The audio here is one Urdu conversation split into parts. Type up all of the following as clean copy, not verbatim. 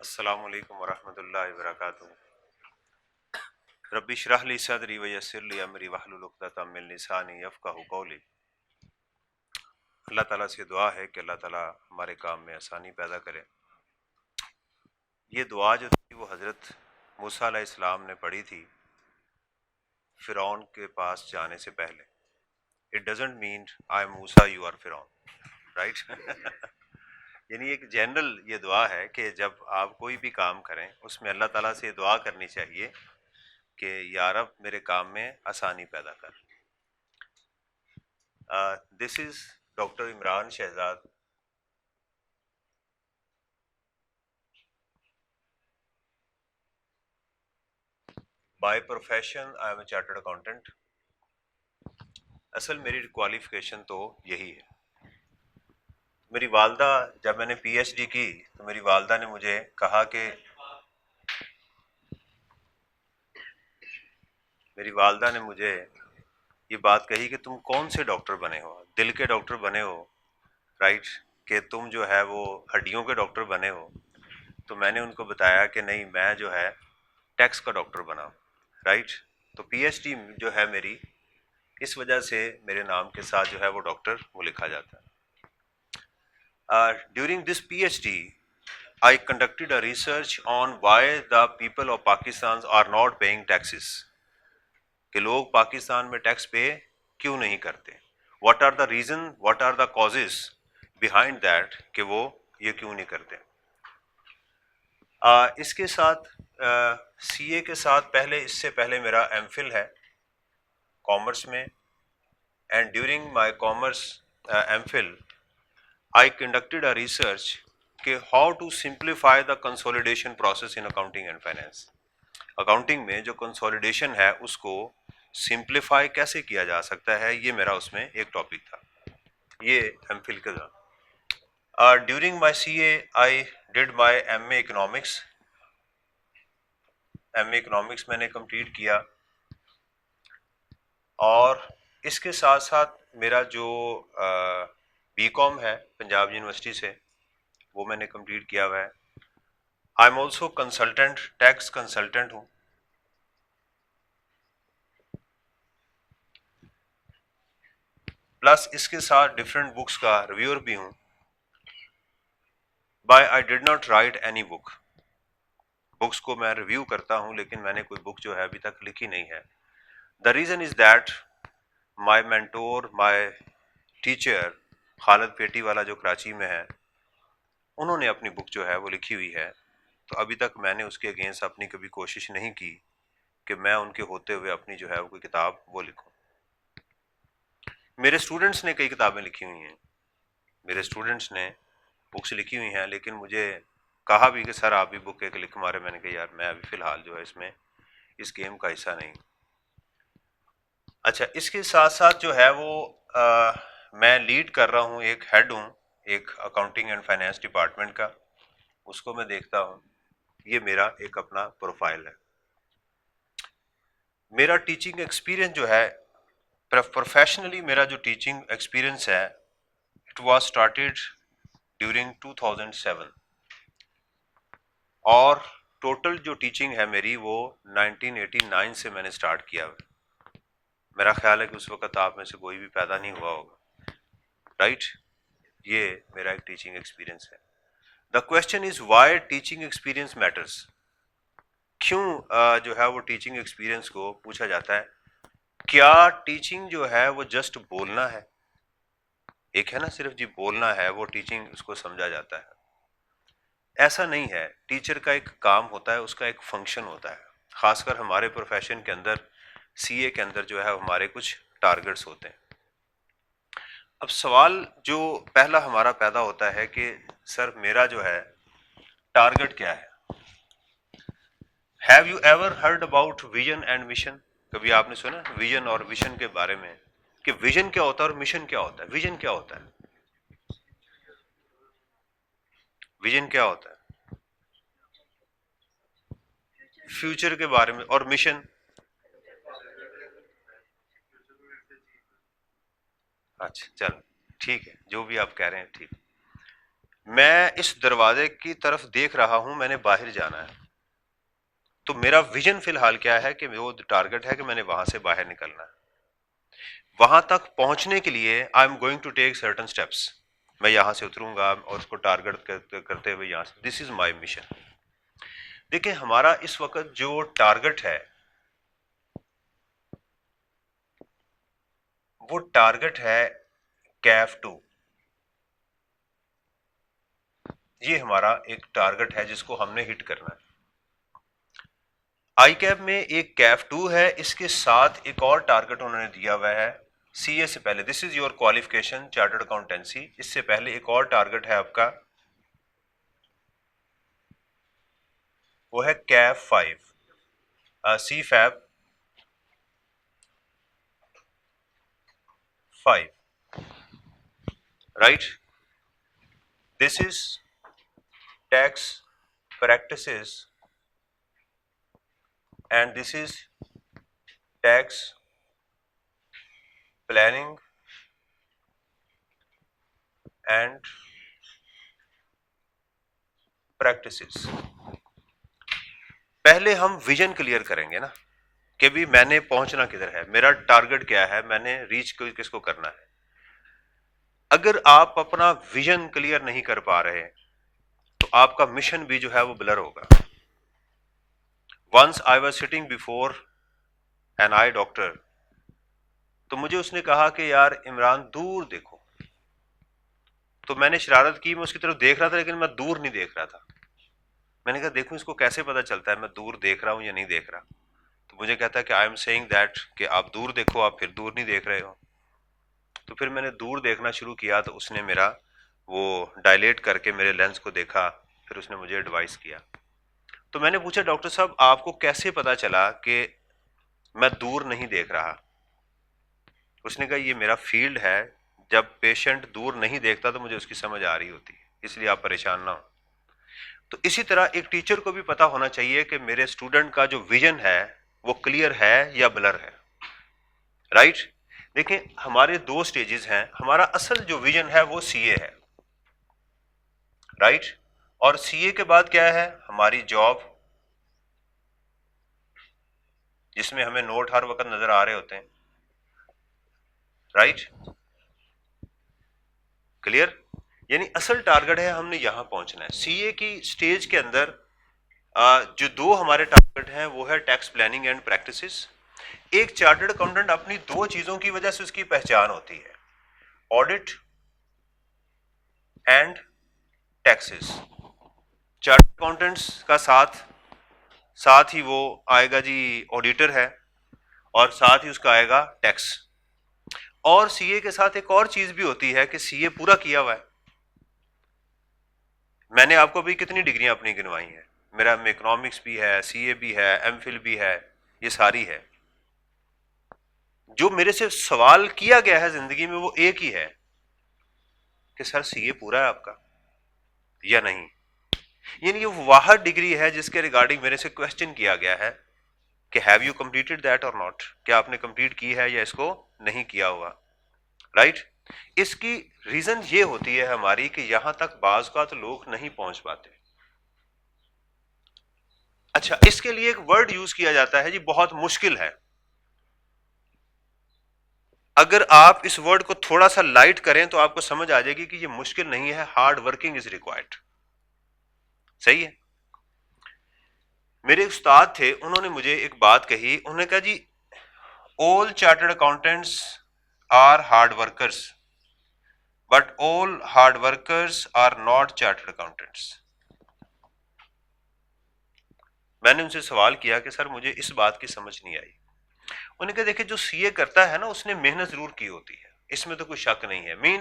السلام علیکم ورحمۃ اللہ وبرکاتہ۔ رب اشرح لی صدری ویسر لی امری واحلل عقدۃ من لسانی یفقہوا قولی۔ اللہ تعالیٰ سے دعا ہے کہ اللہ تعالیٰ ہمارے کام میں آسانی پیدا کرے۔ یہ دعا جو تھی وہ حضرت موسیٰ علیہ السلام نے پڑھی تھی فرعون کے پاس جانے سے پہلے۔ It doesn't mean I am Musa you are Firaun, right? یعنی ایک جنرل یہ دعا ہے کہ جب آپ کوئی بھی کام کریں اس میں اللہ تعالیٰ سے دعا کرنی چاہیے کہ یا رب میرے کام میں آسانی پیدا کر۔ This is doctor Imran Shahzad. By profession I am a chartered accountant. اصل میری کوالیفیکیشن تو یہی ہے۔ میری والدہ جب میں نے پی ایچ ڈی کی تو میری والدہ نے مجھے کہا کہ میری والدہ نے مجھے یہ بات کہی کہ تم کون سے ڈاکٹر بنے ہو، دل کے ڈاکٹر بنے ہو، رائٹ، کہ تم جو ہے وہ ہڈیوں کے ڈاکٹر بنے ہو۔ تو میں نے ان کو بتایا کہ نہیں، میں جو ہے ٹیکس کا ڈاکٹر بنا، رائٹ۔ تو پی ایچ ڈی جو ہے میری، اس وجہ سے میرے نام کے ساتھ جو ہے وہ ڈاکٹر وہ لکھا جاتا ہے۔ During this P H D I conducted a research on why the people of Pakistan are not paying taxes، کہ لوگ پاکستان میں ٹیکس پے کیوں نہیں کرتے، what are the reason, what are the causes behind that، کہ وہ یہ کیوں نہیں کرتے۔ اس کے ساتھ سی اے کے ساتھ اس سے پہلے میرا ایم فل ہے کامرس میں، and during my commerce M phil I conducted a research کہ how to simplify the consolidation process in accounting and finance. Accounting میں جو کنسولیڈیشن ہے اس کو سمپلیفائی کیسے کیا جا سکتا ہے، یہ میرا اس میں ایک ٹاپک تھا، یہ ایم فل کے دوران۔ During my C A I did my M A economics. M A economics میں نے کمپلیٹ کیا، اور اس کے ساتھ ساتھ میرا جو بی کام ہے پنجاب یونیورسٹی سے، وہ میں نے کمپلیٹ کیا ہوا ہے۔ I am also consultant, tax consultant ہوں۔ پلس اس کے ساتھ ڈفرینٹ بکس کا ریویور بھی ہوں۔ By I did not write any book, books کو میں ریویو کرتا ہوں لیکن میں نے کوئی بک جو ہے ابھی تک لکھی نہیں ہے۔ The reason is that my mentor, my teacher Khalid Petiwala جو کراچی میں ہے، انہوں نے اپنی بک جو ہے وہ لکھی ہوئی ہے، تو ابھی تک میں نے اس کے اگینسٹ اپنی کبھی کوشش نہیں کی کہ میں ان کے ہوتے ہوئے اپنی جو ہے وہ کوئی کتاب وہ لکھوں۔ میرے اسٹوڈنٹس نے کئی کتابیں لکھی ہوئی ہیں، میرے اسٹوڈنٹس نے بکس لکھی ہوئی ہیں، لیکن مجھے کہا بھی کہ سر آپ بھی بک ایک لکھ مارے۔ میں نے کہا یار میں ابھی فی الحال جو ہے اس میں اس گیم کا حصہ نہیں۔ اچھا، اس کے ساتھ ساتھ جو ہے وہ میں لیڈ کر رہا ہوں، ایک ہیڈ ہوں ایک اکاؤنٹنگ اینڈ فائنینس ڈپارٹمنٹ کا، اس کو میں دیکھتا ہوں۔ یہ میرا ایک اپنا پروفائل ہے۔ میرا ٹیچنگ ایکسپیرئنس جو ہے پروفیشنلی، میرا جو ٹیچنگ ایکسپیرئنس ہے اٹ واز اسٹارٹیڈ ڈیورنگ 2007، اور ٹوٹل جو ٹیچنگ ہے میری وہ 1989 سے میں نے اسٹارٹ کیا ہے۔ میرا خیال ہے کہ اس وقت آپ میں سے کوئی بھی پیدا نہیں ہوا ہوگا، رائٹ؟ یہ میرا ایک ٹیچنگ ایکسپیرئنس ہے۔ The question is why teaching experience matters, کیوں جو ہے وہ ٹیچنگ ایکسپیرئنس کو پوچھا جاتا ہے؟ کیا ٹیچنگ جو ہے وہ جسٹ بولنا ہے؟ ایک ہے نا صرف جی بولنا ہے، وہ ٹیچنگ اس کو سمجھا جاتا ہے؟ ایسا نہیں ہے۔ ٹیچر کا ایک کام ہوتا ہے، اس کا ایک فنکشن ہوتا ہے، خاص کر ہمارے پروفیشن کے اندر، سی اے کے اندر جو ہے ہمارے کچھ ٹارگٹس ہوتے ہیں۔ اب سوال جو پہلا ہمارا پیدا ہوتا ہے کہ سر میرا جو ہے ٹارگٹ کیا ہے؟ Have you ever heard about vision and mission? کبھی آپ نے سنا ویژن اور مشن کے بارے میں، کہ ویژن کیا ہوتا ہے اور مشن کیا ہوتا ہے؟ ویژن کیا ہوتا ہے؟ ویژن کیا ہوتا ہے؟ فیوچر کے بارے میں، اور مشن؟ اچھا چلو ٹھیک ہے، جو بھی آپ کہہ رہے ہیں ٹھیک۔ میں اس دروازے کی طرف دیکھ رہا ہوں، میں نے باہر جانا ہے، تو میرا ویژن فی الحال کیا ہے کہ وہ ٹارگٹ ہے کہ میں نے وہاں سے باہر نکلنا ہے. وہاں تک پہنچنے کے لیے I am going to take certain steps. میں یہاں سے اتروں گا اور اس کو ٹارگٹ کرتے ہوئے یہاں سے، دس از مائی مشن. دیکھیں ہمارا اس وقت جو ٹارگٹ ہے وہ ٹارگٹ ہے کیف 2. یہ ہمارا ایک ٹارگٹ ہے جس کو ہم نے ہٹ کرنا ہے. آئی کیپ میں ایک کیف 2 ہے، اس کے ساتھ ایک اور ٹارگٹ انہوں نے دیا ہوا ہے سی اے سے پہلے. This is your qualification chartered accountancy. اس سے پہلے ایک اور ٹارگٹ ہے آپ کا، وہ ہے CAF 5، C FAP 5. Right, this is tax practices and this is tax planning and practices. پہلے ہم ویژن کلیئر کریں گے نا کہ بھی میں نے پہنچنا کدھر ہے، میرا ٹارگٹ کیا ہے، میں نے ریچ کس کو کرنا ہے. اگر آپ اپنا ویژن کلیئر نہیں کر پا رہے تو آپ کا مشن بھی جو ہے وہ بلر ہوگا. Once I was sitting before an eye doctor, تو مجھے اس نے کہا کہ یار عمران دور دیکھو. تو میں نے شرارت کی، میں اس کی طرف دیکھ رہا تھا لیکن میں دور نہیں دیکھ رہا تھا. میں نے کہا دیکھوں اس کو کیسے پتا چلتا ہے میں دور دیکھ رہا ہوں یا نہیں دیکھ رہا. تو مجھے کہتا ہے کہ آئی ایم سیئنگ دیٹ کہ آپ دور دیکھو، آپ پھر دور نہیں دیکھ رہے ہو. تو پھر میں نے دور دیکھنا شروع کیا تو اس نے میرا وہ ڈائلیٹ کر کے میرے لینس کو دیکھا، پھر اس نے مجھے ایڈوائز کیا. تو میں نے پوچھا ڈاکٹر صاحب آپ کو کیسے پتا چلا کہ میں دور نہیں دیکھ رہا؟ اس نے کہا یہ میرا فیلڈ ہے، جب پیشنٹ دور نہیں دیکھتا تو مجھے اس کی سمجھ آ رہی ہوتی ہے، اس لیے آپ پریشان نہ ہو. تو اسی طرح ایک ٹیچر کو بھی پتا ہونا چاہیے کہ میرے اسٹوڈنٹ کا جو ویژن ہے وہ کلیئر ہے یا بلر ہے. رائٹ. دیکھیں ہمارے دو سٹیجز ہیں. ہمارا اصل جو ویژن ہے وہ سی اے ہے، رائٹ. اور سی اے کے بعد کیا ہے؟ ہماری جاب، جس میں ہمیں نوٹ ہر وقت نظر آ رہے ہوتے ہیں. Right, clear. یعنی اصل ٹارگٹ ہے ہم نے یہاں پہنچنا ہے. سی اے کی سٹیج کے اندر جو دو ہمارے ٹارگٹ ہیں وہ ہے ٹیکس پلاننگ اینڈ پریکٹسز. ایک چارٹرڈ اکاؤنٹنٹ اپنی دو چیزوں کی وجہ سے اس کی پہچان ہوتی ہے، audit and taxes. Chartered accountants کا ساتھ ہی وہ آئے گا جی آڈیٹر ہے، اور ساتھ ہی اس کا آئے گا ٹیکس. اور سی اے کے ساتھ ایک اور چیز بھی ہوتی ہے کہ سی اے پورا کیا ہوا ہے. میں نے آپ کو بھی کتنی ڈگریاں اپنی گنوائی ہیں، میرا میں اکنامکس بھی ہے، سی اے بھی ہے، ایم فل بھی ہے، یہ ساری ہے. جو میرے سے سوال کیا گیا ہے زندگی میں وہ ایک ہی ہے کہ سر سی اے پورا ہے آپ کا یا نہیں. یعنی یہ واحد ڈگری ہے جس کے ریگارڈنگ میرے سے کوشچن کیا گیا ہے کہ ہیو یو کمپلیٹڈ دیٹ اور ناٹ، کیا آپ نے کمپلیٹ کی ہے یا اس کو نہیں کیا ہوا. رائٹ. اس کی ریزن یہ ہوتی ہے ہماری کہ یہاں تک بعض کا تو لوگ نہیں پہنچ پاتے. اچھا، اس کے لیے ایک ورڈ یوز کیا جاتا ہے جی بہت مشکل ہے. اگر آپ اس ورڈ کو تھوڑا سا لائٹ کریں تو آپ کو سمجھ آ جائے گی کہ یہ مشکل نہیں ہے. Hard working is required. صحیح ہے. میرے استاد تھے، انہوں نے مجھے ایک بات کہی، انہوں نے کہا جی all chartered accountants are hard workers but all hard workers are not chartered accountants. میں نے ان سے سوال کیا کہ سر مجھے اس بات کی سمجھ نہیں آئی. انہوں نے کہا دیکھیں جو سی اے کرتا ہے نا اس نے محنت ضرور کی ہوتی ہے، اس میں تو کوئی شک نہیں ہے.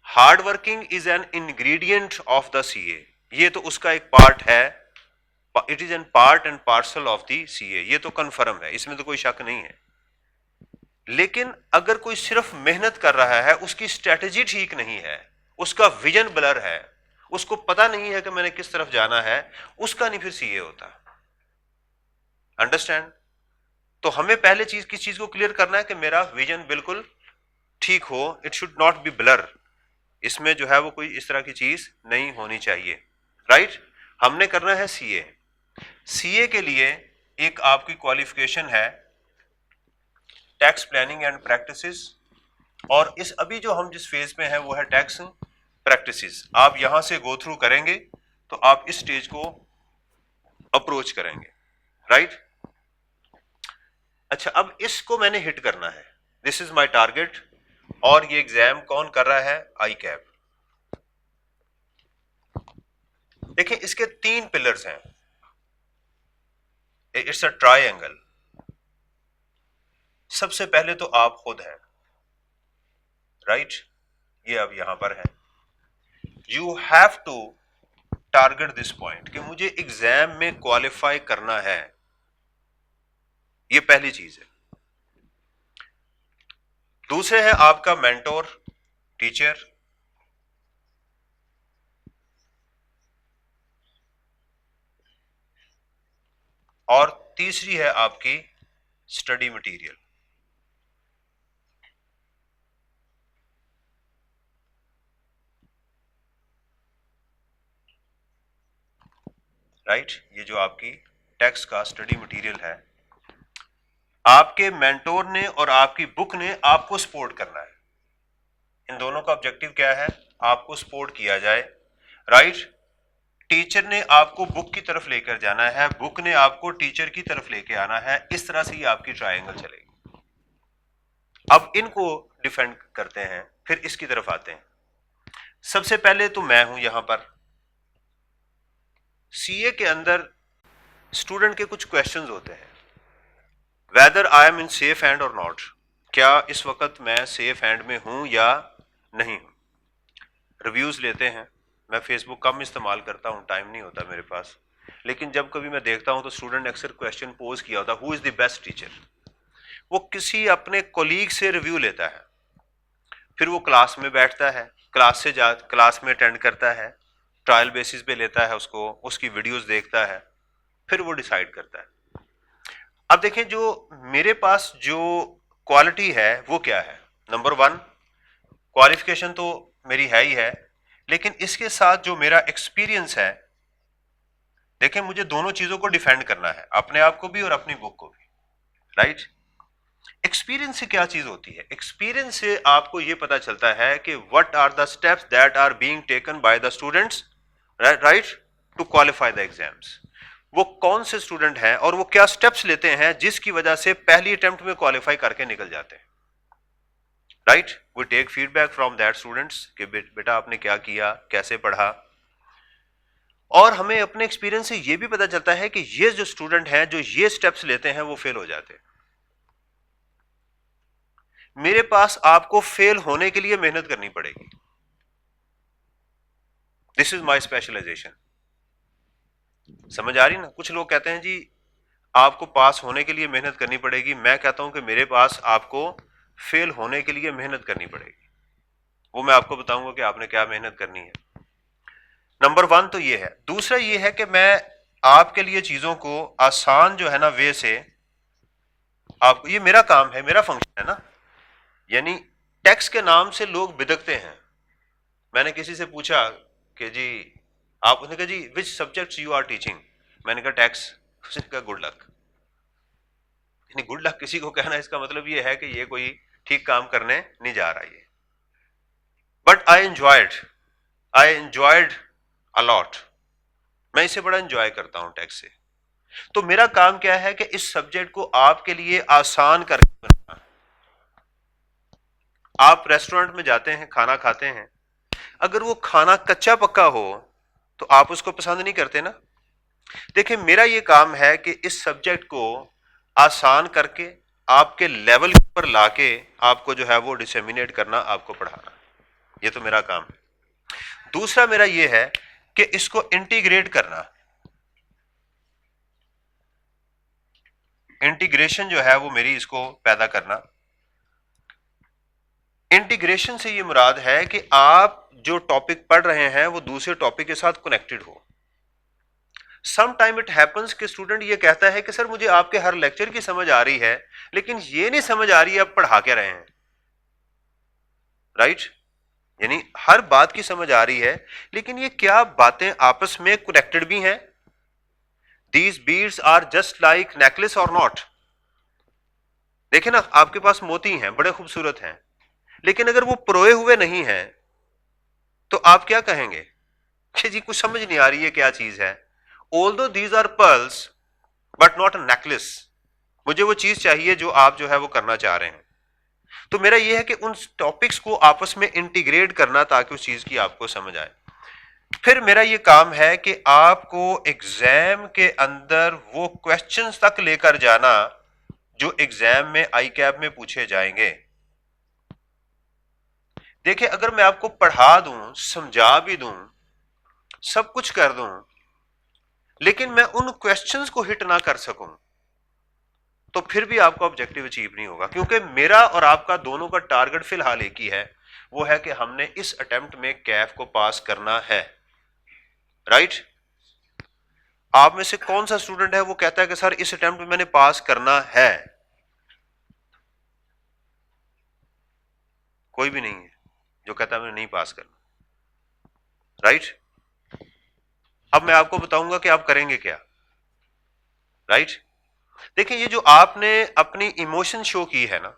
Hard working is an ingredient of the C A. یہ تو اس کا ایک پارٹ ہے، it is an part and parcel of the C A. یہ تو کنفرم ہے، اس میں تو کوئی شک نہیں ہے. لیکن اگر کوئی صرف محنت کر رہا ہے، اس کی اسٹریٹجی ٹھیک نہیں ہے، اس کا ویژن بلر ہے، اس کو پتا نہیں ہے کہ میں نے کس طرف جانا ہے، اس کا نہیں پھر سی اے ہوتا. انڈرسٹینڈ؟ تو ہمیں پہلے کس چیز کو کلیئر کرنا ہے کہ میرا ویژن بالکل ٹھیک ہو. It should not be blur. اس میں جو ہے وہ کوئی اس طرح کی چیز نہیں ہونی چاہیے. رائٹ, ہم نے کرنا ہے سی اے. سی اے کے لیے ایک آپ کی کوالیفیکیشن ہے ٹیکس پلاننگ اینڈ پریکٹسز, اور اس ابھی جو ہم جس فیز میں ہیں وہ ہے ٹیکس پریکٹسز. آپ یہاں سے گو تھرو کریں گے تو آپ اس سٹیج کو اپروچ کریں گے. رائٹ, اچھا اب اس کو میں نے ہٹ کرنا ہے, دس از مائی ٹارگیٹ. اور یہ ایگزام کون کر رہا ہے؟ ICAP. دیکھیں اس کے 3 پلرز ہیں. It's a triangle. سب سے پہلے تو آپ خود ہیں. رائٹ, یہ اب یہاں پر ہے. You have to target this point کہ مجھے ایگزام میں کوالیفائی کرنا ہے. یہ پہلی چیز ہے. دوسرے ہے آپ کا مینٹور, ٹیچر. اور تیسری ہے آپ کی اسٹڈی مٹیریل. رائٹ, یہ جو آپ کی ٹیکسٹ کا اسٹڈی مٹیریل ہے, آپ کے مینٹور نے اور آپ کی بک نے آپ کو سپورٹ کرنا ہے. ان دونوں کا آبجیکٹو کیا ہے؟ آپ کو سپورٹ کیا جائے. رائٹ, ٹیچر نے آپ کو بک کی طرف لے کر جانا ہے, بک نے آپ کو ٹیچر کی طرف لے کے آنا ہے. اس طرح سے یہ آپ کی ٹرائنگل چلے گی. اب ان کو ڈیفینڈ کرتے ہیں, پھر اس کی طرف آتے ہیں. سب سے پہلے تو میں ہوں یہاں پر. سی اے کے اندر اسٹوڈنٹ کے کچھ کوشچنز ہوتے ہیں, whether I am in safe hand or not. کیا اس وقت میں سیف ہینڈ میں ہوں یا نہیں ہوں. ریویوز لیتے ہیں. میں فیس بک کم استعمال کرتا ہوں, ٹائم نہیں ہوتا میرے پاس, لیکن جب کبھی میں دیکھتا ہوں تو اسٹوڈنٹ نے اکثر کوشچن پوز کیا ہوتا, ہو از دی بیسٹ ٹیچر. وہ کسی اپنے کولیگ سے ریویو لیتا ہے, پھر وہ کلاس میں بیٹھتا ہے, کلاس میں اٹینڈ کرتا ہے, ٹرائل بیسس پہ لیتا ہے اس کو, اس کی ویڈیوز دیکھتا ہے, پھر وہ ڈیسائیڈ کرتا ہے. اب دیکھیں جو میرے پاس جو کوالٹی ہے وہ کیا ہے. نمبر 1, کوالیفیکیشن تو میری ہے ہی ہے, لیکن اس کے ساتھ جو میرا ایکسپیرینس ہے, دیکھیں مجھے دونوں چیزوں کو ڈیفینڈ کرنا ہے, اپنے آپ کو بھی اور اپنی بک کو بھی. رائٹ, ایکسپیرینس سے کیا چیز ہوتی ہے؟ ایکسپیرینس سے آپ کو یہ پتا چلتا ہے کہ what are the steps that are being taken by the students, right, to qualify the exams. وہ کون سے اسٹوڈنٹ ہیں اور وہ کیا اسٹیپس لیتے ہیں جس کی وجہ سے پہلی اٹمپٹ میں کوالیفائی کر کے نکل جاتے ہیں. Right, we take feedback from that students کہ بیٹا آپ نے کیا کیا, کیسے پڑھا. اور ہمیں اپنے ایکسپیرینس سے یہ بھی پتا چلتا ہے کہ یہ جو اسٹوڈنٹ ہیں جو یہ اسٹیپس لیتے ہیں وہ فیل ہو جاتے ہیں. میرے پاس آپ کو فیل ہونے کے لیے محنت کرنی پڑے گی. دس از مائی اسپیشلائزیشن. سمجھ آ رہی نا؟ کچھ لوگ کہتے ہیں جی آپ کو پاس ہونے کے لیے محنت کرنی پڑے گی, میں کہتا ہوں کہ میرے پاس آپ کو فیل ہونے کے لیے محنت کرنی پڑے گی. وہ میں آپ کو بتاؤں گا کہ آپ نے کیا محنت کرنی ہے. نمبر 1 تو یہ ہے. دوسرا یہ ہے کہ میں آپ کے لیے چیزوں کو آسان جو ہے نا وے سے, آپ کو, یہ میرا کام ہے, میرا فنکشن ہے نا. یعنی ٹیکس کے نام سے لوگ بدکتے ہیں. میں نے کسی سے پوچھا کہ جی آپ نے کہا جی وچ سبجیکٹس یو آر ٹیچنگ, میں نے کہا ٹیکس. اس نے کہا گڈ لک. یعنی گڈ لک کسی کو کہنا اس کا مطلب یہ ہے کہ یہ کوئی ٹھیک کام کرنے نہیں جا رہا. یہ بٹ آئی انجوائڈ الاٹ. میں اسے بڑا انجوائے کرتا ہوں ٹیکس سے. تو میرا کام کیا ہے کہ اس سبجیکٹ کو آپ کے لیے آسان کر کے بنانا. آپ ریسٹورنٹ میں جاتے ہیں, کھانا کھاتے ہیں, اگر وہ کھانا کچا پکا ہو تو آپ اس کو پسند نہیں کرتے نا. دیکھیں میرا یہ کام ہے کہ اس سبجیکٹ کو آسان کر کے آپ کے لیول پر لا کے آپ کو جو ہے وہ ڈسیمینیٹ کرنا, آپ کو پڑھانا. یہ تو میرا کام ہے. دوسرا میرا یہ ہے کہ اس کو انٹیگریٹ کرنا. انٹیگریشن جو ہے وہ میری اس کو پیدا کرنا. انٹیگریشن سے یہ مراد ہے کہ آپ جو ٹاپک پڑھ رہے ہیں وہ دوسرے ٹاپک کے ساتھ connected who. Some time it happens کہ اسٹوڈنٹ یہ کہتا ہے کہ سر مجھے آپ کے ہر لیکچر کی سمجھ آ رہی ہے, لیکن یہ نہیں سمجھ آ رہی ہے آپ پڑھا کے رہے ہیں. رائٹ, یعنی ہر بات کی سمجھ آ رہی ہے، لیکن یہ کیا باتیں آپس میں کنیکٹڈ بھی ہیں؟ These beads are just like necklace or not. دیکھیں نا، آپ کے پاس موتی ہیں، بڑے خوبصورت ہیں، لیکن اگر وہ پروئے ہوئے نہیں ہیں تو آپ کیا کہیں گے کہ جی کچھ سمجھ نہیں آ رہی ہے کیا چیز ہے. although these are pearls but not a necklace. مجھے وہ چیز چاہیے جو آپ جو ہے وہ کرنا چاہ رہے ہیں. تو میرا یہ ہے کہ ان ٹاپکس کو آپس میں انٹیگریٹ کرنا تاکہ اس چیز کی آپ کو سمجھ آئے. پھر میرا یہ کام ہے کہ آپ کو ایگزام کے اندر وہ کوشچنز تک لے کر جانا جو ایگزام میں آئی کیب میں پوچھے جائیں گے. دیکھیں، اگر میں آپ کو پڑھا دوں، سمجھا بھی دوں، سب کچھ کر دوں، لیکن میں ان کوشچنز کو ہٹ نہ کر سکوں تو پھر بھی آپ کو آبجیکٹو اچیو نہیں ہوگا. کیونکہ میرا اور آپ کا دونوں کا ٹارگٹ فی الحال ایک ہی ہے، وہ ہے کہ ہم نے اس اٹیمپٹ میں کیف کو پاس کرنا ہے. رائٹ؟ آپ میں سے کون سا اسٹوڈنٹ ہے وہ کہتا ہے کہ سر اس اٹیمپٹ میں میں نے پاس کرنا ہے؟ کوئی بھی نہیں ہے جو کہتا ہے میں نے نہیں پاس کرنا. رائٹ؟ اب میں آپ کو بتاؤں گا کہ آپ کریں گے کیا. رائٹ؟ دیکھیں، یہ جو آپ نے اپنی ایموشن شو کی ہے نا،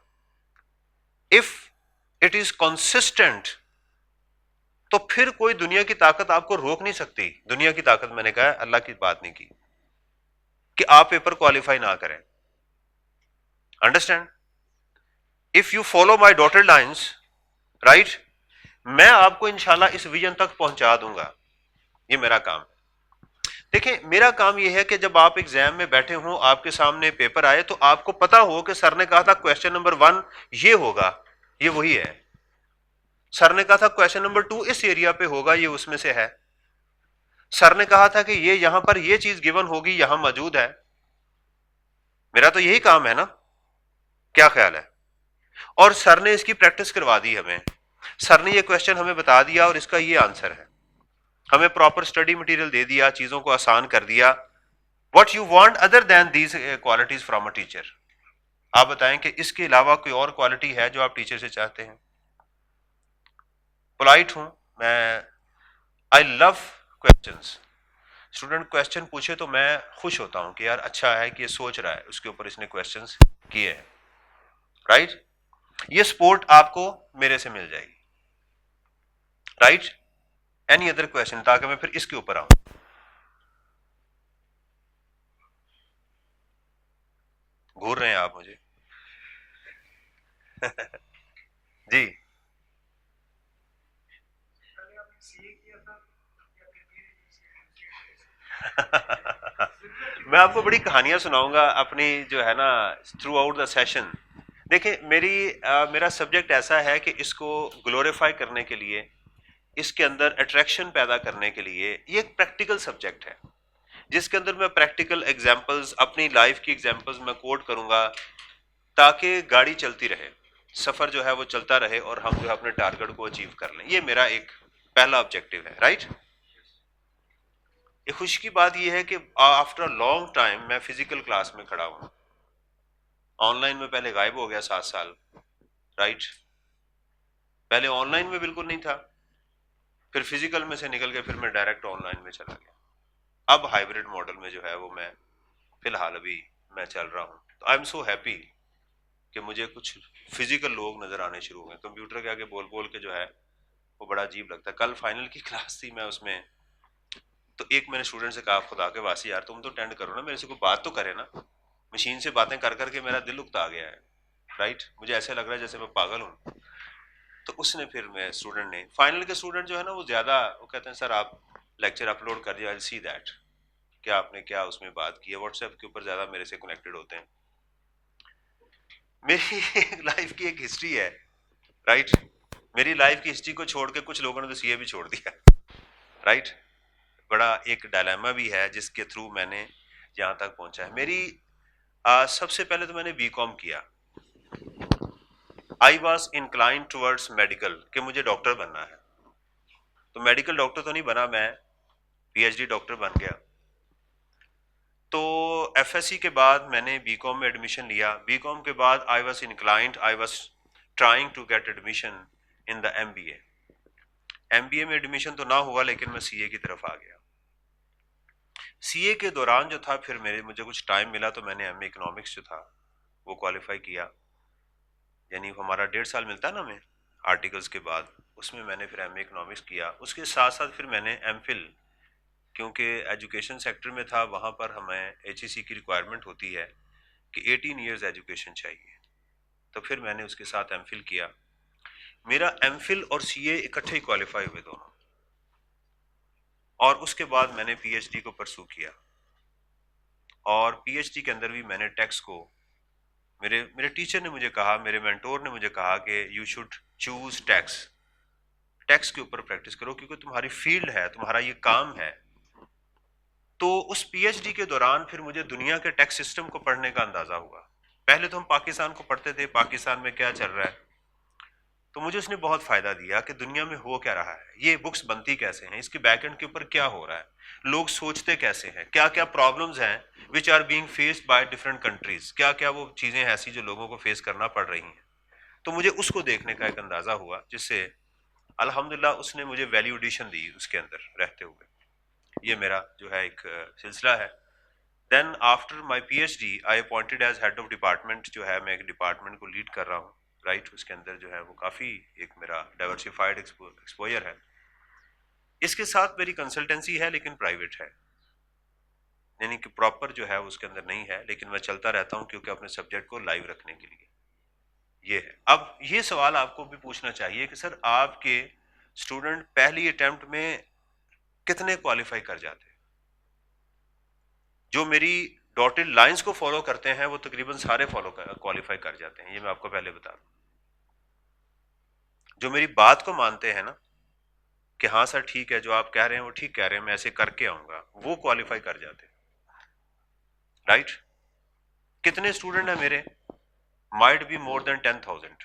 اف اٹ از کنسسٹنٹ تو پھر کوئی دنیا کی طاقت آپ کو روک نہیں سکتی. دنیا کی طاقت، میں نے کہا ہے، اللہ کی بات نہیں کی کہ آپ پیپر کوالیفائی نہ کریں. Understand? If you follow my daughter lines, right, میں آپ کو انشاءاللہ اس ویژن تک پہنچا دوں گا. یہ میرا کام ہے. دیکھیں، میرا کام یہ ہے کہ جب آپ ایگزام میں بیٹھے ہوں، آپ کے سامنے پیپر آئے، تو آپ کو پتا ہو کہ سر نے کہا تھا کویسچن نمبر 1 یہ ہوگا، یہ وہی ہے. سر نے کہا تھا کویسچن نمبر 2 اس ایریا پہ ہوگا، یہ اس میں سے ہے. سر نے کہا تھا کہ یہ یہاں پر یہ چیز گیون ہوگی، یہاں موجود ہے. میرا تو یہی کام ہے نا. کیا خیال ہے؟ اور سر نے اس کی پریکٹس کروا دی ہمیں. سر نے یہ کویسچن ہمیں بتا دیا اور اس کا یہ آنسر ہے. ہمیں پراپر اسٹڈی مٹیریل دے دیا، چیزوں کو آسان کر دیا. What you want other than these qualities from a teacher? آپ بتائیں کہ اس کے علاوہ کوئی اور کوالٹی ہے جو آپ ٹیچر سے چاہتے ہیں؟ پولائٹ ہوں میں. آئی لو کویسچنس. اسٹوڈنٹ کویسچن پوچھے تو میں خوش ہوتا ہوں کہ یار اچھا ہے کہ یہ سوچ رہا ہے، اس کے اوپر اس نے کویسچنس کیے ہیں. رائٹ؟ یہ سپورٹ آپ کو میرے سے مل جائے گی. رائٹ؟ اینی ادر کویسچن، تاکہ میں پھر اس کے اوپر آؤں. گھور رہے ہیں آپ مجھے. جی. میں آپ کو بڑی کہانیاں سناؤں گا اپنی جو ہے نا تھرو آؤٹ دا سیشن. دیکھیں، میرا سبجیکٹ ایسا ہے کہ اس کو گلوریفائی کرنے کے لیے، اس کے اندر اٹریکشن پیدا کرنے کے لیے، یہ ایک پریکٹیکل سبجیکٹ ہے جس کے اندر میں پریکٹیکل ایگزامپلز، اپنی لائف کی ایگزامپلز میں کوٹ کروں گا تاکہ گاڑی چلتی رہے، سفر جو ہے وہ چلتا رہے اور ہم جو ہے اپنے ٹارگٹ کو اچیو کر لیں. یہ میرا ایک پہلا آبجیکٹو ہے. رائٹ؟ یہ خوشی کی بات یہ ہے کہ آفٹر لانگ ٹائم میں فزیکل کلاس میں کھڑا ہوں. آن لائن میں پہلے غائب ہو گیا 7 سال. رائٹ؟ پہلے آن لائن میں بالکل نہیں تھا، پھر فزیکل میں سے نکل کے پھر میں ڈائریکٹ آن لائن میں چلا گیا. اب ہائیبرڈ ماڈل میں جو ہے وہ میں فی الحال ابھی میں چل رہا ہوں. تو آئی ایم سو ہیپی کہ مجھے کچھ فزیکل لوگ نظر آنے شروع ہوئے. کمپیوٹر کے آگے بول بول کے جو ہے وہ بڑا عجیب لگتا ہے. کل فائنل کی کلاس تھی، میں اس میں تو ایک میں نے اسٹوڈنٹ سے کہا، خدا کے واسطے یار تم تو اٹینڈ کرو نا، میرے سے کوئی بات تو کرے نا. مشین سے باتیں کر کر کے میرا دل اکتا گیا ہے. رائٹ؟ مجھے ایسے لگ رہا ہے جیسے میں پاگل ہوں. تو اس نے پھر میں اسٹوڈنٹ نے، فائنل کے اسٹوڈنٹ جو ہے نا وہ زیادہ وہ کہتے ہیں سر آپ لیکچر اپلوڈ کر دیا، سی دیٹ کہ آپ نے کیا اس میں بات کی ہے. واٹس ایپ کے اوپر زیادہ میرے سے کنیکٹڈ ہوتے ہیں. میری لائف کی ایک ہسٹری ہے. رائٹ؟ میری لائف کی ہسٹری کو چھوڑ کے کچھ لوگوں نے تو سی اے بھی چھوڑ دیا. رائٹ؟ بڑا ایک ڈائلیما بھی ہے جس کے تھرو میں نے یہاں تک پہنچا ہے. میری سب سے پہلے تو میں نے بی کام کیا. آئی واز انکلائنڈ ٹورڈس میڈیکل کہ مجھے ڈاکٹر بننا ہے. تو میڈیکل ڈاکٹر تو نہیں بنا، میں پی ایچ ڈی ڈاکٹر بن گیا. تو ایف ایس سی کے بعد میں نے بی کام میں ایڈمیشن لیا. بی کام کے بعد I was inclined, I was trying to get admission in the M B A. MBA میں ایڈمیشن تو نہ ہوا لیکن میں CA کی طرف آ گیا. CA کے دوران جو تھا پھر مجھے کچھ ٹائم ملا تو میں نے MA اکنامکس جو تھا وہ کوالیفائی کیا. یعنی ہمارا 1.5 سال ملتا ہے نا ہمیں آرٹیکلس کے بعد, اس میں نے پھر MA اکنامکس کیا. اس کے ساتھ ساتھ پھر میں نے MPhil, کیونکہ ایجوکیشن سیکٹر میں تھا, وہاں پر ہمیں HEC کی ریکوائرمنٹ ہوتی ہے کہ 18 ایئرز ایجوکیشن چاہیے, تو پھر میں نے اس کے ساتھ MPhil کیا. میرا MPhil اور CA اکٹھے ہی کوالیفائی ہوئے دونوں, اور اس کے بعد میں نے PhD کو پرسو کیا. اور PhD کے اندر بھی میں نے ٹیکس کو, میرے ٹیچر نے مجھے کہا, میرے مینٹور نے مجھے کہا کہ یو شوڈ چوز ٹیکس کے اوپر پریکٹس کرو کیونکہ تمہاری فیلڈ ہے, تمہارا یہ کام ہے. تو اس PhD کے دوران پھر مجھے دنیا کے ٹیکس سسٹم کو پڑھنے کا اندازہ ہوا. پہلے تو ہم پاکستان کو پڑھتے تھے, پاکستان میں کیا چل رہا ہے, تو مجھے اس نے بہت فائدہ دیا کہ دنیا میں ہو کیا رہا ہے, یہ بکس بنتی کیسے ہیں, اس کے بیک اینڈ کے اوپر کیا ہو رہا ہے, لوگ سوچتے کیسے ہیں, کیا کیا پرابلمز ہیں which are being faced by different countries, کیا کیا وہ چیزیں ایسی جو لوگوں کو فیس کرنا پڑ رہی ہیں. تو مجھے اس کو دیکھنے کا ایک اندازہ ہوا, جس سے الحمدللہ اس نے مجھے ویلیو ایڈیشن دی اس کے اندر رہتے ہوئے. یہ میرا جو ہے ایک سلسلہ ہے. Then after my PhD I appointed as head of department, جو ہے میں ایک ڈپارٹمنٹ کو لیڈ کر رہا ہوں, رائٹ. اس کے اندر جو ہے وہ کافی ایک میرا ڈائیورسفائڈ ایکسپوجر ہے. اس کے ساتھ میری کنسلٹنسی ہے لیکن پرائیویٹ ہے, یعنی کہ پراپر جو ہے اس کے اندر نہیں ہے, لیکن میں چلتا رہتا ہوں کیونکہ اپنے سبجیکٹ کو لائیو رکھنے کے لیے. یہ ہے. اب یہ سوال آپ کو بھی پوچھنا چاہیے کہ سر آپ کے اسٹوڈنٹ پہلی اٹیمپٹ میں کتنے کوالیفائی کر جاتے ہیں؟ جو میری ڈاٹڈ لائنز کو فالو کرتے ہیں وہ تقریباً سارے کوالیفائی کر جاتے ہیں, یہ میں آپ کو پہلے بتا دوں. جو میری بات کو مانتے ہیں نا کہ ہاں سر ٹھیک ہے, جو آپ کہہ رہے ہیں وہ ٹھیک کہہ رہے ہیں, میں ایسے کر کے آؤں گا, وہ کوالیفائی کر جاتے ہیں, رائٹ. کتنے اسٹوڈنٹ ہیں میرے؟ Might be more than 10,000,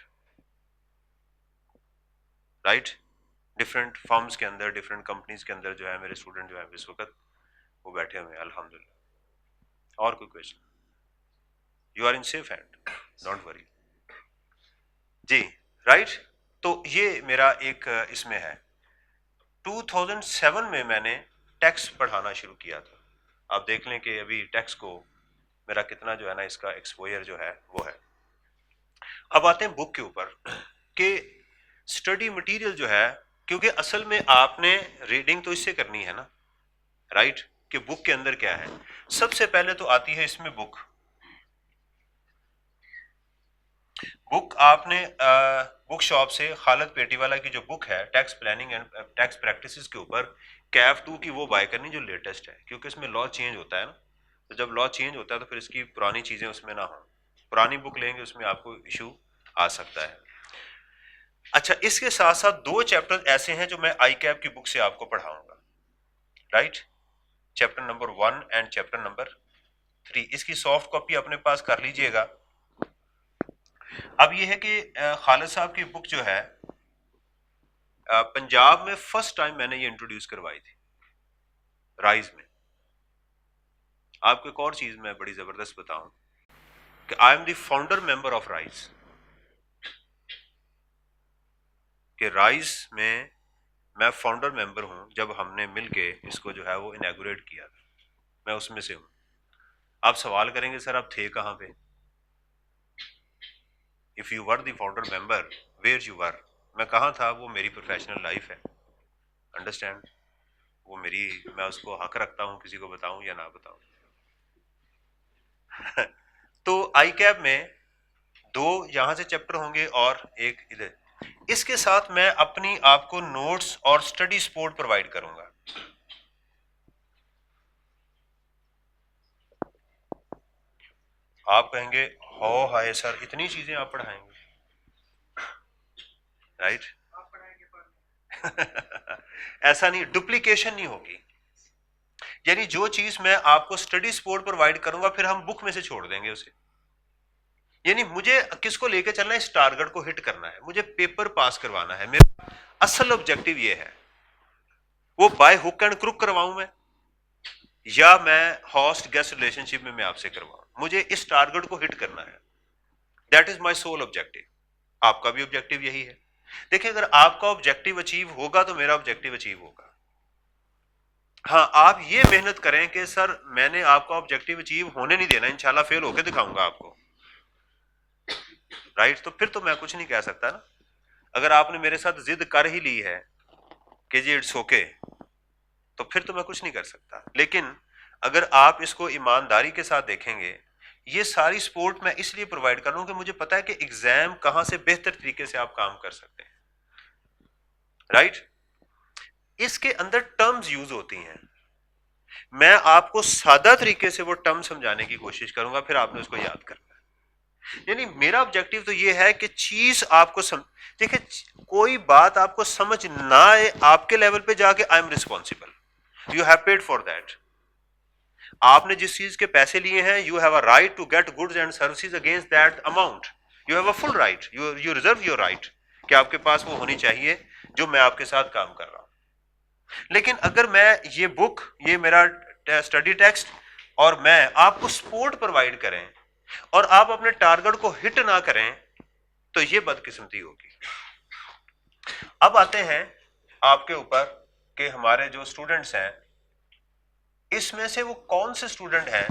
right. Different forms کے اندر, ڈفرینٹ کمپنیز کے اندر جو ہے میرے اسٹوڈنٹ جو ہے اس وقت وہ بیٹھے ہوئے ہیں الحمدللہ. اور کوئی question? You are in safe hand, don't worry. جی رائٹ. تو یہ میرا ایک اس میں ہے. 2007 میں نے ٹیکس پڑھانا شروع کیا تھا. آپ دیکھ لیں کہ ابھی ٹیکس کو میرا کتنا جو ہے نا اس کا ایکسپوئر جو ہے وہ ہے. اب آتے ہیں بک کے اوپر کہ اسٹڈی مٹیریل جو ہے, کیونکہ اصل میں آپ نے ریڈنگ تو اس سے کرنی ہے نا, رائٹ, کہ بک کے اندر کیا ہے. سب سے پہلے تو آتی ہے اس میں بک آپ نے بک شاپ سے خالد پیٹی والا کی جو بک ہے tax planning and tax practices کے اوپر, کیف 2 کی وہ بائی کرنی جو لیٹسٹ ہے, کیونکہ اس میں لا چینج ہوتا ہے نا. تو جب لا چینج ہوتا ہے تو پھر اس کی پرانی چیزیں اس میں نہ ہوں. پرانی بک لیں گے اس میں آپ کو ایشو آ سکتا ہے. اچھا, اس کے ساتھ ساتھ 2 چیپٹر ایسے ہیں جو میں آئی کیپ کی بک سے آپ کو پڑھاؤں گا, right. Chapter number 1 and chapter number 3. اس کی سافٹ کاپی اپنے پاس کر لیجئے گا. اب یہ ہے کہ خالد صاحب کی بک جو ہے پنجاب میں فرسٹ ٹائم میں نے یہ انٹروڈیوس کروائی تھی رائز میں. آپ کو ایک اور چیز میں بڑی زبردست بتاؤں کہ I am the founder member of rise, کہ رائز میں فاؤنڈر ممبر ہوں. جب ہم نے مل کے اس کو جو ہے وہ انیگوریٹ کیا تھا, میں اس میں سے ہوں. آپ سوال کریں گے سر آپ تھے کہاں پہ؟ If you were the founder member, where you were, میں کہاں تھا, وہ میری پروفیشنل لائف ہے, انڈرسٹینڈ. وہ میں اس کو حق رکھتا ہوں کسی کو بتاؤں یا نہ بتاؤں. تو آئی کیب میں 2 یہاں سے چیپٹر ہوں گے اور ایک ادھر. اس کے ساتھ میں اپنی آپ کو نوٹس اور اسٹڈی سپورٹ پرووائڈ کروں گا. آپ کہیں گے ہو ہائے سر اتنی چیزیں آپ پڑھائیں گے, رائٹ. ایسا نہیں, ڈپلیکیشن نہیں ہوگی. یعنی جو چیز میں آپ کو اسٹڈی سپورٹ پرووائڈ کروں گا پھر ہم بک میں سے چھوڑ دیں گے اسے. یعنی مجھے کس کو لے کے چلنا ہے, اس ٹارگٹ کو ہٹ کرنا ہے, مجھے پیپر پاس کروانا ہے. میرا اصل آبجیکٹو یہ ہے. وہ بائی ہک اینڈ کروک کرواؤں میں یا میں ہاسٹ گیسٹ ریلیشن شپ میں آپ سے کرواؤں, مجھے اس ٹارگٹ کو ہٹ کرنا ہے. That is my civil objective. آپ کا بھی آبجیکٹو یہی ہے. دیکھیں اگر آپ کا آبجیکٹو اچیو ہوگا تو میرا آبجیکٹو اچیو ہوگا. ہاں آپ یہ محنت کریں کہ سر میں نے آپ کا آبجیکٹو اچیو ہونے نہیں دینا, انشاءاللہ فیل ہو کے دکھاؤں گا آپ کو, رائٹ. تو پھر تو میں کچھ نہیں کہہ سکتا نا. اگر آپ نے میرے ساتھ ضد کر ہی لی ہے کہ جی اٹس اوکے, تو پھر تو میں کچھ نہیں کر سکتا. لیکن اگر آپ اس کو ایمانداری کے ساتھ دیکھیں گے, یہ ساری سپورٹ میں اس لیے پرووائڈ کر رہا ہوں کہ مجھے پتا ہے کہ ایگزام کہاں سے بہتر طریقے سے آپ کام کر سکتے ہیں, رائٹ. اس کے اندر ٹرمز یوز ہوتی ہیں, میں آپ کو سادہ طریقے سے وہ ٹرم سمجھانے کی کوشش کروں گا, پھر آپ نے اس کو یاد کرنا ہے. یعنی میرا آبجیکٹو تو یہ ہے کہ چیز آپ کو دیکھیں, کوئی بات آپ کو سمجھ نہ آئے آپ کے لیول پہ جا کے I am responsible, you have paid for that. آپ نے جس چیز کے پیسے لیے ہیں, you have a right to get goods and services against that amount. You have a full right, you reserve your right کہ آپ کے پاس وہ ہونی چاہیے جو میں آپ کے ساتھ کام کر رہا ہوں. لیکن اگر میں یہ بک, یہ میرا اسٹڈی ٹیکسٹ, اور میں آپ کو سپورٹ پرووائڈ کریں اور آپ اپنے ٹارگٹ کو ہٹ نہ کریں, تو یہ بدقسمتی ہوگی. اب آتے ہیں آپ کے اوپر کہ ہمارے جو اسٹوڈنٹس ہیں, اس میں سے وہ کون سے اسٹوڈنٹ ہیں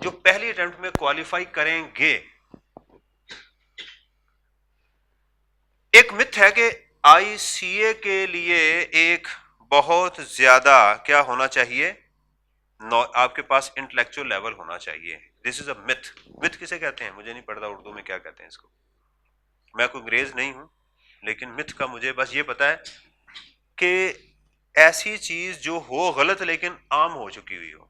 جو پہلی اٹیمپٹ میں کوالیفائی کریں گے. ایک متھ ہے کہ آئی سی اے کے لیے ایک بہت زیادہ کیا ہونا چاہیے, آپ کے پاس انٹلیکچوئل لیول ہونا چاہیے. دس از اے متھ. متھ کسے کہتے ہیں مجھے نہیں پڑتا اردو میں کیا کہتے ہیں اس کو, میں کوئی انگریز نہیں ہوں, لیکن متھ کا مجھے بس یہ پتا ہے کہ ایسی چیز جو ہو غلط لیکن عام ہو چکی ہوئی ہو,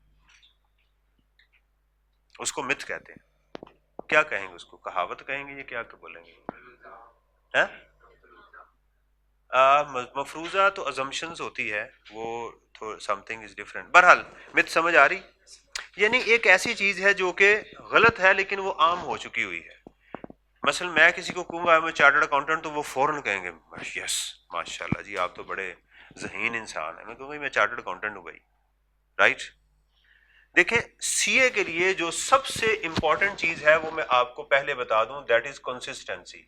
اس کو متھ کہتے ہیں. کیا کہیں گے اس کو, کہاوت کہیں گے, یہ کیا بولیں گے, مفروضہ تو ازمپشنز ہوتی ہے, وہ سم تھنگ از ڈفرنٹ. بہرحال متھ سمجھ آ رہی, یعنی ایک ایسی چیز ہے جو کہ غلط ہے لیکن وہ عام ہو چکی ہوئی ہے. مثلا میں کسی کو کہوں گا میں چارٹرڈ اکاؤنٹنٹ, تو وہ فوراً کہیں گے یس ماشاء اللہ جی آپ تو بڑے ذہین انسان ہیں. میں کہوں گا میں چارٹرڈ اکاؤنٹنٹ ہوں بھائی, رائٹ. دیکھیں سی اے کے لیے جو سب سے امپورٹنٹ چیز ہے وہ میں آپ کو پہلے بتا دوں, دیٹ از کنسسٹنسی.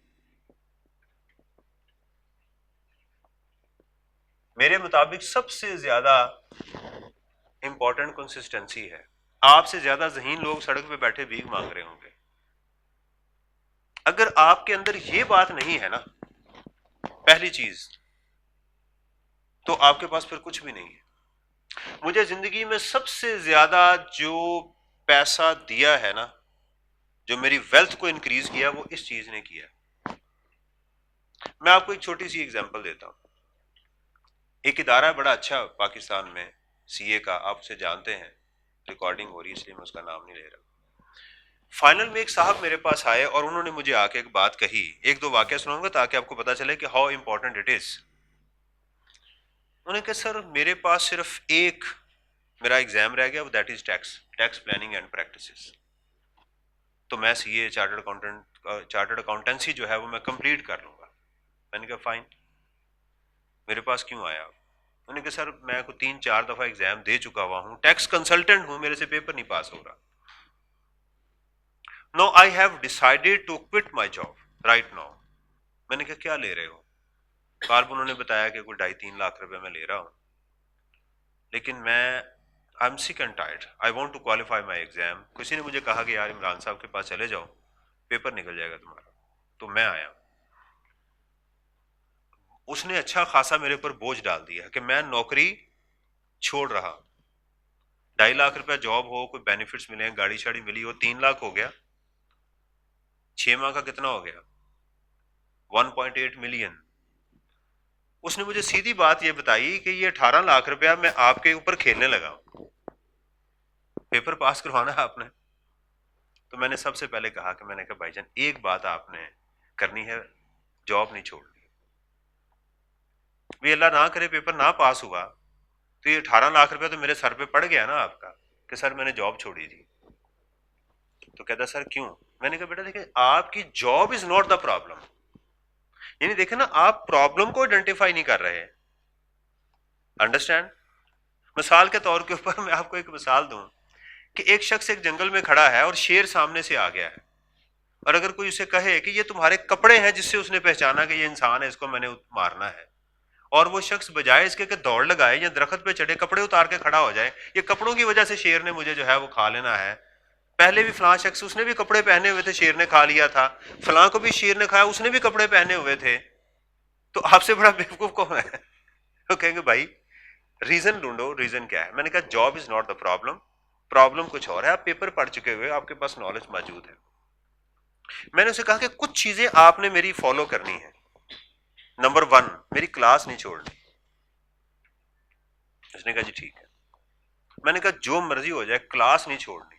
میرے مطابق سب سے زیادہ امپورٹنٹ کنسسٹنسی ہے. آپ سے زیادہ ذہین لوگ سڑک پہ بیٹھے بھیک مانگ رہے ہوں گے. اگر آپ کے اندر یہ بات نہیں ہے نا, پہلی چیز, تو آپ کے پاس پھر کچھ بھی نہیں ہے. مجھے زندگی میں سب سے زیادہ جو پیسہ دیا ہے نا, جو میری ویلتھ کو انکریز کیا, وہ اس چیز نے کیا. میں آپ کو ایک چھوٹی سی ایگزامپل دیتا ہوں. ایک ادارہ بڑا اچھا پاکستان میں سی اے کا, آپ اسے جانتے ہیں, ریکارڈنگ ہو رہی ہے اس لیے میں اس کا نام نہیں لے رہا. فائنل میں ایک صاحب میرے پاس آئے اور انہوں نے مجھے آ کے ایک بات کہی, ایک دو واقعہ سناؤں گا تاکہ آپ کو پتا چلے کہ ہاؤ امپورٹنٹ اٹ از. انہوں نے کہا سر میرے پاس صرف ایک میرا ایگزام رہ گیا, that is tax planning and practices. تو میں سی اے چارٹرڈ اکاؤنٹنسی جو ہے وہ میں کمپلیٹ کر لوں گا. میں نے کہا فائن, میرے پاس کیوں آیا آپ؟ انہوں نے کہا سر میں کو 3-4 دفعہ ایگزام دے چکا ہوا ہوں, ٹیکس کنسلٹنٹ ہوں, میرے سے پیپر نہیں پاس ہو رہا. No I have decided to quit my job right now. میں نے کہا کیا لے رہے ہو؟ انہوں نے بتایا کہ کوئی 2.5-3 لاکھ روپے میں لے رہا ہوں, لیکن میں I am sick and tired, I want to qualify my exam. کسی نے مجھے کہا کہ یار عمران صاحب کے پاس چلے جاؤ, پیپر نکل جائے گا تمہارا. تو میں آیا. اس نے اچھا خاصا میرے اوپر بوجھ ڈال دیا کہ میں نوکری چھوڑ رہا. 2.5 لاکھ روپے جاب ہو, کوئی بینیفٹس ملے, گاڑی شاڑی ملی ہو, 3 لاکھ ہو گیا. 6 ماہ کا کتنا ہو گیا؟ 1.8 ملین. اس نے مجھے سیدھی بات یہ بتائی کہ یہ 18 لاکھ روپیہ میں آپ کے اوپر کھیلنے لگا ہوں, پیپر پاس کروانا ہے آپ نے. تو میں نے سب سے پہلے کہا کہ میں نے کہا بھائی جان ایک بات آپ نے کرنی ہے, جاب نہیں چھوڑنی. بھی اللہ نہ کرے پیپر نہ پاس ہوا تو یہ 18 لاکھ روپے تو میرے سر پہ پڑ گیا نا آپ کا, کہ سر میں نے جاب چھوڑی تھی. تو کہتا سر کیوں؟ میں نے کہا بیٹا دیکھیں آپ کی job is not the problem. یعنی دیکھیں نا, آپ پرابلم کو آئیڈینٹیفائی نہیں کر رہے. انڈرسٹینڈ؟ مثال کے طور کے اوپر میں آپ کو ایک مثال دوں کہ ایک شخص ایک جنگل میں کھڑا ہے اور شیر سامنے سے آ گیا ہے. اور اگر کوئی اسے کہے کہ یہ تمہارے کپڑے ہیں جس سے اس نے پہچانا کہ یہ انسان ہے، اس کو میں نے مارنا ہے، اور وہ شخص بجائے اس کے کہ دوڑ لگائے یا درخت پہ چڑھے کپڑے اتار کے کھڑا ہو جائے، یہ کپڑوں کی وجہ سے شیر نے مجھے جو ہے وہ کھا لینا ہے، پہلے بھی فلاں شخص اس نے بھی کپڑے پہنے ہوئے تھے، شیر نے کھا لیا تھا، فلاں کو بھی شیر نے کھایا، اس نے بھی کپڑے پہنے ہوئے تھے، تو آپ سے بڑا بیوقوف کون ہے؟ وہ کہیں گے بھائی ریزن ڈھونڈو، ریزن کیا ہے؟ میں نے کہا job is not the problem, problem کچھ اور ہے، آپ پیپر پڑھ چکے ہوئے، آپ کے پاس نالج موجود ہے۔ میں نے اسے کہا کہ کچھ چیزیں آپ نے میری فالو کرنی ہے۔ نمبر 1، میری کلاس نہیں چھوڑنی۔ اس نے کہا جی ٹھیک ہے۔ میں نے کہا جو مرضی ہو جائے کلاس نہیں چھوڑنی۔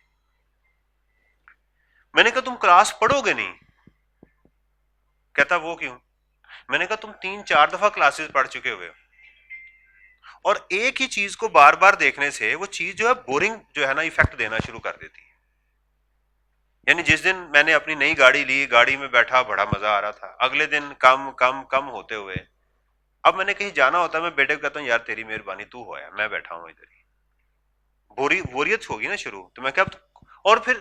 میں نے کہا تم کلاس پڑھو گے نہیں؟ کہتا وہ کیوں؟ میں نے کہا تم 3-4 دفعہ کلاسز پڑھ چکے ہوئے ہو، اور ایک ہی چیز کو بار بار دیکھنے سے وہ چیز جو ہے بورنگ جو ہے نا ایفیکٹ دینا شروع کر دیتی ہے۔ یعنی جس دن میں نے اپنی نئی گاڑی لی، گاڑی میں بیٹھا بڑا مزہ آ رہا تھا، اگلے دن کم کم کم ہوتے ہوئے اب میں نے کہیں جانا ہوتا ہے میں بیٹے کو کہتا ہوں یار تیری مہربانی تو ہوا ہے، میں بیٹھا ہوں ادھر ہی، بوریت ہوگی نا شروع، تو میں کہا اور پھر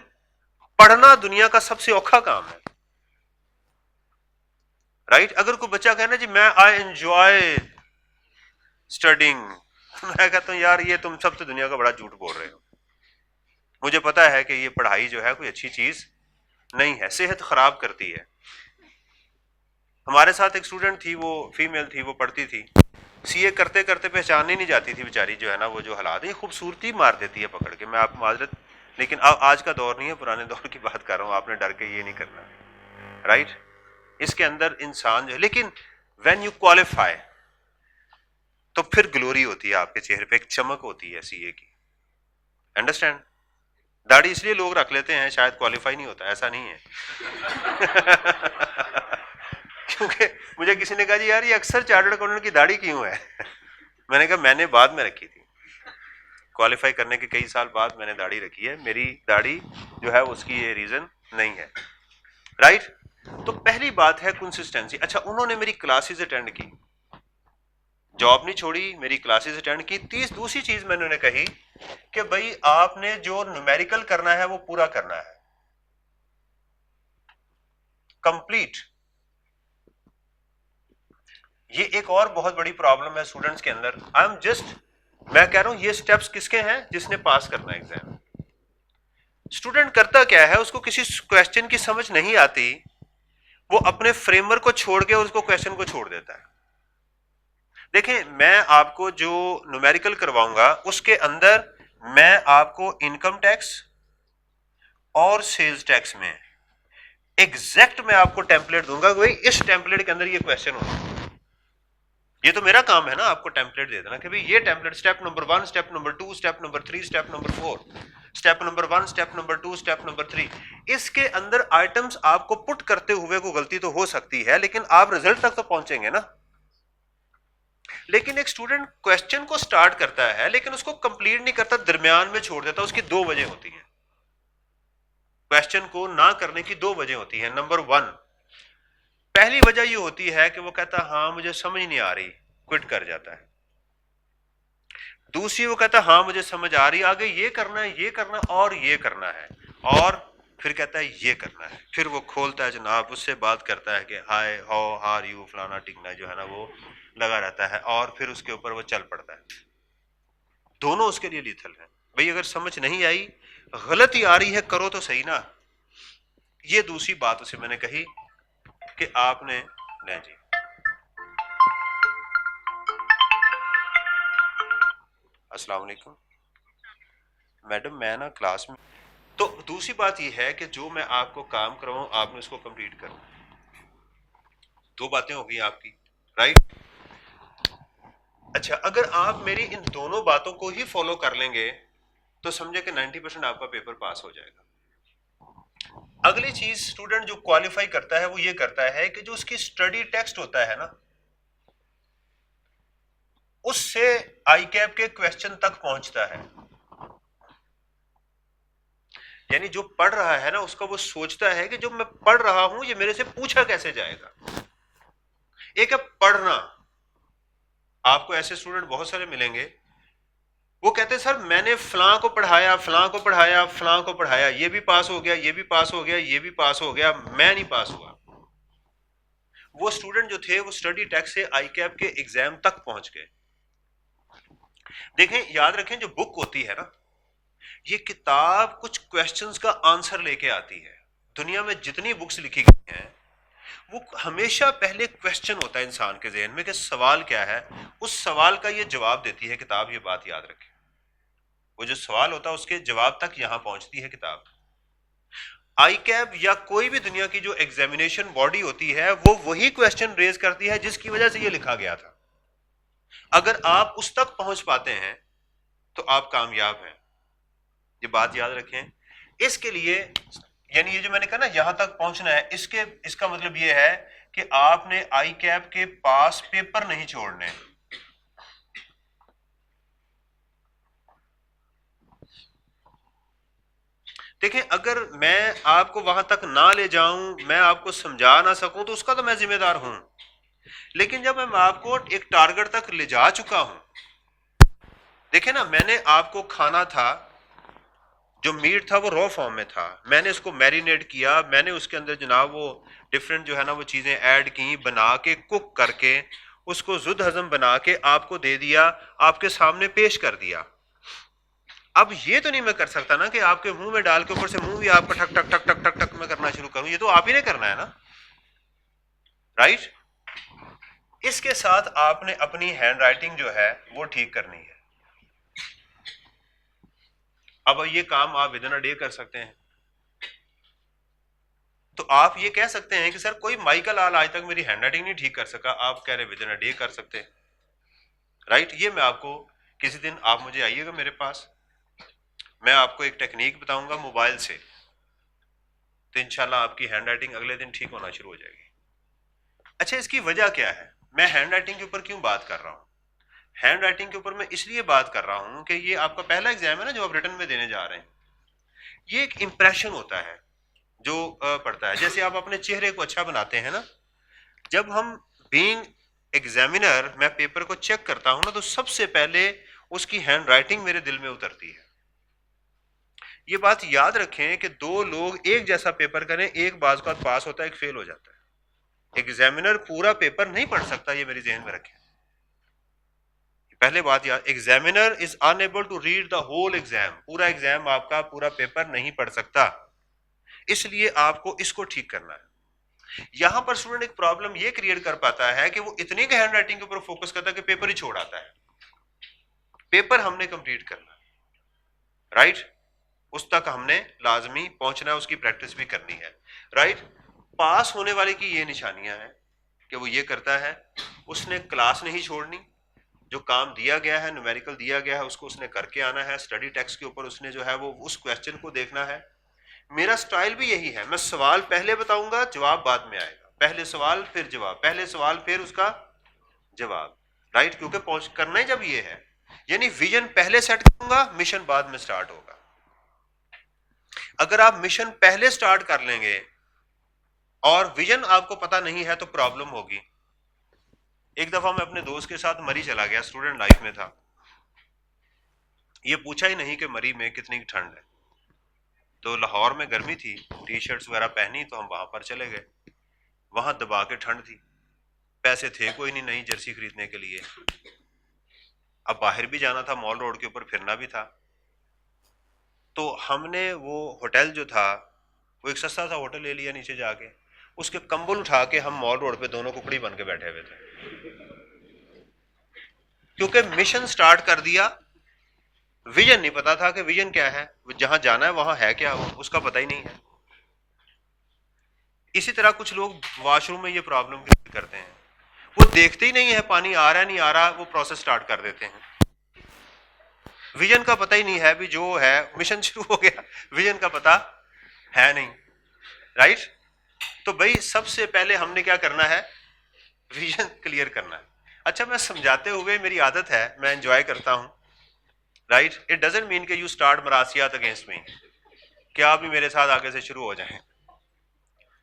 پڑھنا دنیا کا سب سے اوکھا کام ہے، رائٹ؟ اگر کوئی بچہ کہنا جی میں آئی انجوائے اسٹڈنگ، میں کہتا ہوں یار یہ تم سب سے دنیا کا بڑا جھوٹ بول رہے ہو، مجھے پتا ہے کہ یہ پڑھائی جو ہے کوئی اچھی چیز نہیں ہے، صحت خراب کرتی ہے۔ ہمارے ساتھ ایک اسٹوڈنٹ تھی، وہ فیمیل تھی، وہ پڑھتی تھی، سی اے کرتے کرتے پہچان ہی نہیں جاتی تھی بیچاری، جو ہے نا وہ جو حالات ہیں، یہ خوبصورتی مار دیتی ہے پکڑ کے، میں آپ معذرت، لیکن آج کا دور نہیں ہے، پرانے دور کی بات کر رہا ہوں، آپ نے ڈر کے یہ نہیں کرنا، رائٹ؟ اس کے اندر انسان جو ہے، لیکن وین یو کوالیفائی تو پھر گلوری ہوتی ہے آپ کے چہرے پہ، ایک چمک ہوتی ہے سی اے کی، انڈرسٹینڈ؟ داڑھی اس لیے لوگ رکھ لیتے ہیں شاید کوالیفائی نہیں ہوتا، ایسا نہیں ہے۔ کیونکہ مجھے کسی نے کہا جی یار یہ اکثر چارٹرڈ اکاؤنٹنٹ کی داڑھی کیوں ہے؟ میں نے کہا میں نے بعد میں رکھی تھی، کوالیفائی کرنے کے کئی سال بعد میں نے داڑھی رکھی ہے، میری داڑھی جو ہے اس کی یہ ریزن نہیں ہے، رائٹ؟ تو پہلی بات ہے کنسسٹنسی۔ اچھا انہوں نے میری کلاسز اٹینڈ کی، جاب نہیں چھوڑی، میری کلاسز اٹینڈ کی۔ دوسری چیز میں نے کہی کہ بھائی آپ نے جو نومیریکل کرنا ہے وہ پورا کرنا ہے، کمپلیٹ۔ یہ ایک اور بہت بڑی پرابلم ہے اسٹوڈنٹس کے اندر، میں کہہ رہا ہوں یہ سٹیپس کس کے ہیں؟ جس نے پاس کرنا ہے ایگزام۔ اسٹوڈنٹ کرتا کیا ہے، اس کو کسی کوشچن کی سمجھ نہیں آتی، وہ اپنے فریم ورک کو چھوڑ کے اس کو کوشچن کو چھوڑ دیتا ہے۔ دیکھیں میں آپ کو جو نومیریکل کرواؤں گا اس کے اندر میں آپ کو انکم ٹیکس اور سیلز ٹیکس میں ایگزیکٹ میں آپ کو ٹیمپلیٹ دوں گا، بھائی اس ٹیمپلیٹ کے اندر یہ کوشچن ہوگا۔ یہ تو میرا کام ہے نا آپ کو ٹیمپلیٹ دے دینا کہ بھائی یہ template step number 1، step number 2، step number 3، step number 4، step number 1، step number 2، step number 3۔ اس کے اندر آئٹمس آپ کو پٹ کرتے ہوئے کو غلطی تو ہو سکتی ہے، لیکن آپ رزلٹ تک تو پہنچیں گے نا۔ لیکن ایک اسٹوڈنٹ کوشچن کو سٹارٹ کرتا ہے لیکن اس کو کمپلیٹ نہیں کرتا، درمیان میں چھوڑ دیتا، اس کی 2 وجہ ہوتی ہیں، کوشچن کو نہ کرنے کی 2 وجہ ہوتی ہیں۔ نمبر 1، پہلی وجہ یہ ہوتی ہے کہ وہ کہتا ہاں مجھے سمجھ نہیں آ رہی، کوئٹ کر جاتا ہے۔ دوسری وہ کہتا ہاں مجھے سمجھ آ رہی، آگے یہ کرنا ہے، یہ کرنا اور یہ کرنا ہے، اور پھر کہتا ہے یہ کرنا ہے، پھر وہ کھولتا ہے جناب، اس سے بات کرتا ہے کہ ہائے ہاؤ آر یو فلانا ٹکنا جو ہے نا وہ لگا رہتا ہے، اور پھر اس کے اوپر وہ چل پڑتا ہے۔ دونوں اس کے لیے لیتھل ہیں۔ بھئی اگر سمجھ نہیں آئی، غلطی آ رہی ہے، کرو تو صحیح نا۔ یہ دوسری بات اسے میں نے کہی کہ آپ نے لیں جی السلام علیکم میڈم، میں نا کلاس میں، تو دوسری بات یہ ہے کہ جو میں آپ کو کام کراؤں آپ نے اس کو کمپلیٹ کروں۔ 2 باتیں ہو گئی آپ کی، رائٹ؟ اچھا اگر آپ میری ان دونوں باتوں کو ہی فالو کر لیں گے تو سمجھے کہ 90% آپ کا پیپر پاس ہو جائے گا۔ اگلی چیز اسٹوڈنٹ جو کوالیفائی کرتا ہے وہ یہ کرتا ہے کہ جو اس کی اسٹڈی ٹیکسٹ ہوتا ہے نا، اس سے آئی کیپ کے کوشچن تک پہنچتا ہے۔ یعنی جو پڑھ رہا ہے نا اس کا وہ سوچتا ہے کہ جو میں پڑھ رہا ہوں یہ میرے سے پوچھا کیسے جائے گا۔ ایک ہے پڑھنا، آپ کو ایسے اسٹوڈنٹ بہت سارے ملیں گے، وہ کہتے ہیں سر میں نے فلاں کو پڑھایا، فلاں کو پڑھایا، فلاں کو پڑھایا، یہ بھی پاس ہو گیا، یہ بھی پاس ہو گیا، یہ بھی پاس ہو گیا، میں نہیں پاس ہوا. وہ اسٹوڈنٹ جو تھے وہ اسٹڈی ٹیکس سے آئی کیپ کے ایگزام تک پہنچ گئے. دیکھیں یاد رکھیں جو بک ہوتی ہے نا، یہ کتاب کچھ کوشچنز کا آنسر لے کے آتی ہے. دنیا میں جتنی بکس لکھی گئی ہیں وہ ہمیشہ پہلے کوشچن ہوتا ہے انسان کے ذہن میں کہ سوال کیا ہے، اس سوال کا یہ جواب دیتی ہے کتاب. یہ بات یاد رکھیں، وہ جو سوال ہوتا ہے اس کے جواب تک یہاں پہنچتی ہے کتاب. آئی کیب یا کوئی بھی دنیا کی جو ایگزامینیشن باڈی ہوتی ہے وہ وہی کوشچن ریز کرتی ہے جس کی وجہ سے یہ لکھا گیا تھا. اگر آپ اس تک پہنچ پاتے ہیں تو آپ کامیاب ہیں. یہ بات یاد رکھیں. اس کے لیے یعنی یہ جو میں نے کہا نا یہاں تک پہنچنا ہے، اس کا مطلب یہ ہے کہ آپ نے آئی کیپ کے پاس پیپر نہیں چھوڑنے. دیکھیں اگر میں آپ کو وہاں تک نہ لے جاؤں، میں آپ کو سمجھا نہ سکوں تو اس کا تو میں ذمہ دار ہوں. لیکن جب میں آپ کو ایک ٹارگٹ تک لے جا چکا ہوں، دیکھیں نا میں نے آپ کو کھانا تھا، جو میٹ تھا وہ رو فارم میں تھا، میں نے اس کو میرینیٹ کیا، میں نے اس کے اندر جناب وہ ڈفرینٹ جو ہے نا وہ چیزیں ایڈ کی، بنا کے کک کر کے اس کو زد ہضم بنا کے آپ کو دے دیا، آپ کے سامنے پیش کر دیا. اب یہ تو نہیں میں کر سکتا نا کہ آپ کے منہ میں ڈال کے اوپر سے منہ بھی آپ کا ٹک ٹک ٹک ٹک ٹک ٹک میں کرنا شروع کروں. یہ تو آپ ہی نے کرنا ہے نا، رائٹ. اس کے ساتھ آپ نے اپنی ہینڈ رائٹنگ جو ہے وہ ٹھیک کرنی ہے. اب یہ کام آپ ود ان اے ڈے کر سکتے ہیں. تو آپ یہ کہہ سکتے ہیں کہ سر کوئی مائیکل آل آج تک میری ہینڈ رائٹنگ نہیں ٹھیک کر سکا، آپ کہہ رہے ود ان اے ڈے کر سکتے ہیں، رائٹ. یہ میں آپ کو کسی دن آپ مجھے آئیے گا میرے پاس، میں آپ کو ایک ٹیکنیک بتاؤں گا موبائل سے، تو انشاءاللہ آپ کی ہینڈ رائٹنگ اگلے دن ٹھیک ہونا شروع ہو جائے گی. اچھا اس کی وجہ کیا ہے؟ میں ہینڈ رائٹنگ کے اوپر کیوں بات کر رہا ہوں؟ ہینڈ رائٹنگ کے اوپر میں اس لیے بات کر رہا ہوں کہ یہ آپ کا پہلا ایگزام ہے نا جو آپ ریٹن میں دینے جا رہے ہیں. یہ ایک امپریشن ہوتا ہے جو پڑتا ہے. جیسے آپ اپنے چہرے کو اچھا بناتے ہیں نا، جب ہم بینگ ایگزامینر میں پیپر کو چیک کرتا ہوں نا تو سب سے پہلے اس کی ہینڈ رائٹنگ میرے دل میں اترتی ہے. یہ بات یاد رکھیں کہ دو لوگ ایک جیسا پیپر کریں، ایک بعض کا پاس ہوتا ہے ایک فیل ہو جاتا ہے. ایگزامینر پورا پیپر نہیں پڑھ سکتا، یہ میری ذہن میں رکھیں. پہلے بات یاد، examiner is enable to read the whole exam. پورا ایگزام آپ کا پورا پیپر نہیں پڑھ سکتا، اس لیے آپ کو اس کو ٹھیک کرنا ہے. یہاں پر اسٹوڈنٹ ایک پرابلم یہ کریٹ کر پاتا ہے کہ وہ اتنی کہ ہینڈ رائٹنگ کے اوپر فوکس کرتا ہے کہ پیپر ہی چھوڑ آتا ہے. پیپر ہم نے کمپلیٹ کرنا ہے، رائٹ. اس تک ہم نے لازمی پہنچنا ہے، اس کی پریکٹس بھی کرنی ہے، رائٹ. پاس ہونے والے کی یہ نشانیاں ہیں کہ وہ یہ کرتا ہے اس نے کلاس نہیں چھوڑنی، جو کام دیا گیا ہے نومیریکل دیا گیا ہے اس کو اس نے کر کے آنا ہے. اسٹڈی ٹیکسٹ کے اوپر اس نے جو ہے وہ اس کویسچن کو دیکھنا ہے. میرا سٹائل بھی یہی ہے، میں سوال پہلے بتاؤں گا، جواب بعد میں آئے گا. پہلے سوال پھر جواب، پہلے سوال پھر اس کا جواب، رائٹ. کیونکہ پہنچ کرنا ہی جب یہ ہے، یعنی ویژن پہلے سیٹ کروں گا، مشن بعد میں سٹارٹ ہوگا. اگر آپ مشن پہلے سٹارٹ کر لیں گے اور ویژن آپ کو پتا نہیں ہے تو پرابلم ہوگی. ایک دفعہ میں اپنے دوست کے ساتھ مری چلا گیا، اسٹوڈنٹ لائف میں تھا. یہ پوچھا ہی نہیں کہ مری میں کتنی ٹھنڈ ہے. تو لاہور میں گرمی تھی، ٹی شرٹس وغیرہ پہنی تو ہم وہاں پر چلے گئے. وہاں دبا کے ٹھنڈ تھی، پیسے تھے کوئی نہیں نئی جرسی خریدنے کے لیے. اب باہر بھی جانا تھا، مال روڈ کے اوپر پھرنا بھی تھا. تو ہم نے وہ ہوٹل جو تھا وہ ایک سستا سا ہوٹل لے لیا نیچے جا کے، اس کے کمبل اٹھا کے ہم مال روڈ پہ دونوں ککڑی بن کے بیٹھے ہوئے تھے. کیونکہ مشن سٹارٹ کر دیا، ویژن نہیں پتا تھا کہ ویژن کیا ہے، جہاں جانا ہے وہاں ہے کیا اس کا پتہ ہی نہیں ہے. اسی طرح کچھ لوگ واش روم میں یہ پرابلم کرتے ہیں، وہ دیکھتے ہی نہیں ہے پانی آ رہا ہے نہیں آ رہا، وہ پروسیس سٹارٹ کر دیتے ہیں. ویژن کا پتہ ہی نہیں ہے، بھی جو ہے مشن شروع ہو گیا، ویژن کا پتہ ہے نہیں، رائٹ. تو بھائی سب سے پہلے ہم نے کیا کرنا ہے؟ ویژن کلیئر کرنا ہے. اچھا میں سمجھاتے ہوئے میری عادت ہے، میں انجوائے کرتا ہوں، رائٹ. اٹ ڈزنٹ مین کہ یو اسٹارٹ مراسیات اگینسٹ می، کہ آپ بھی میرے ساتھ آگے سے شروع ہو جائیں.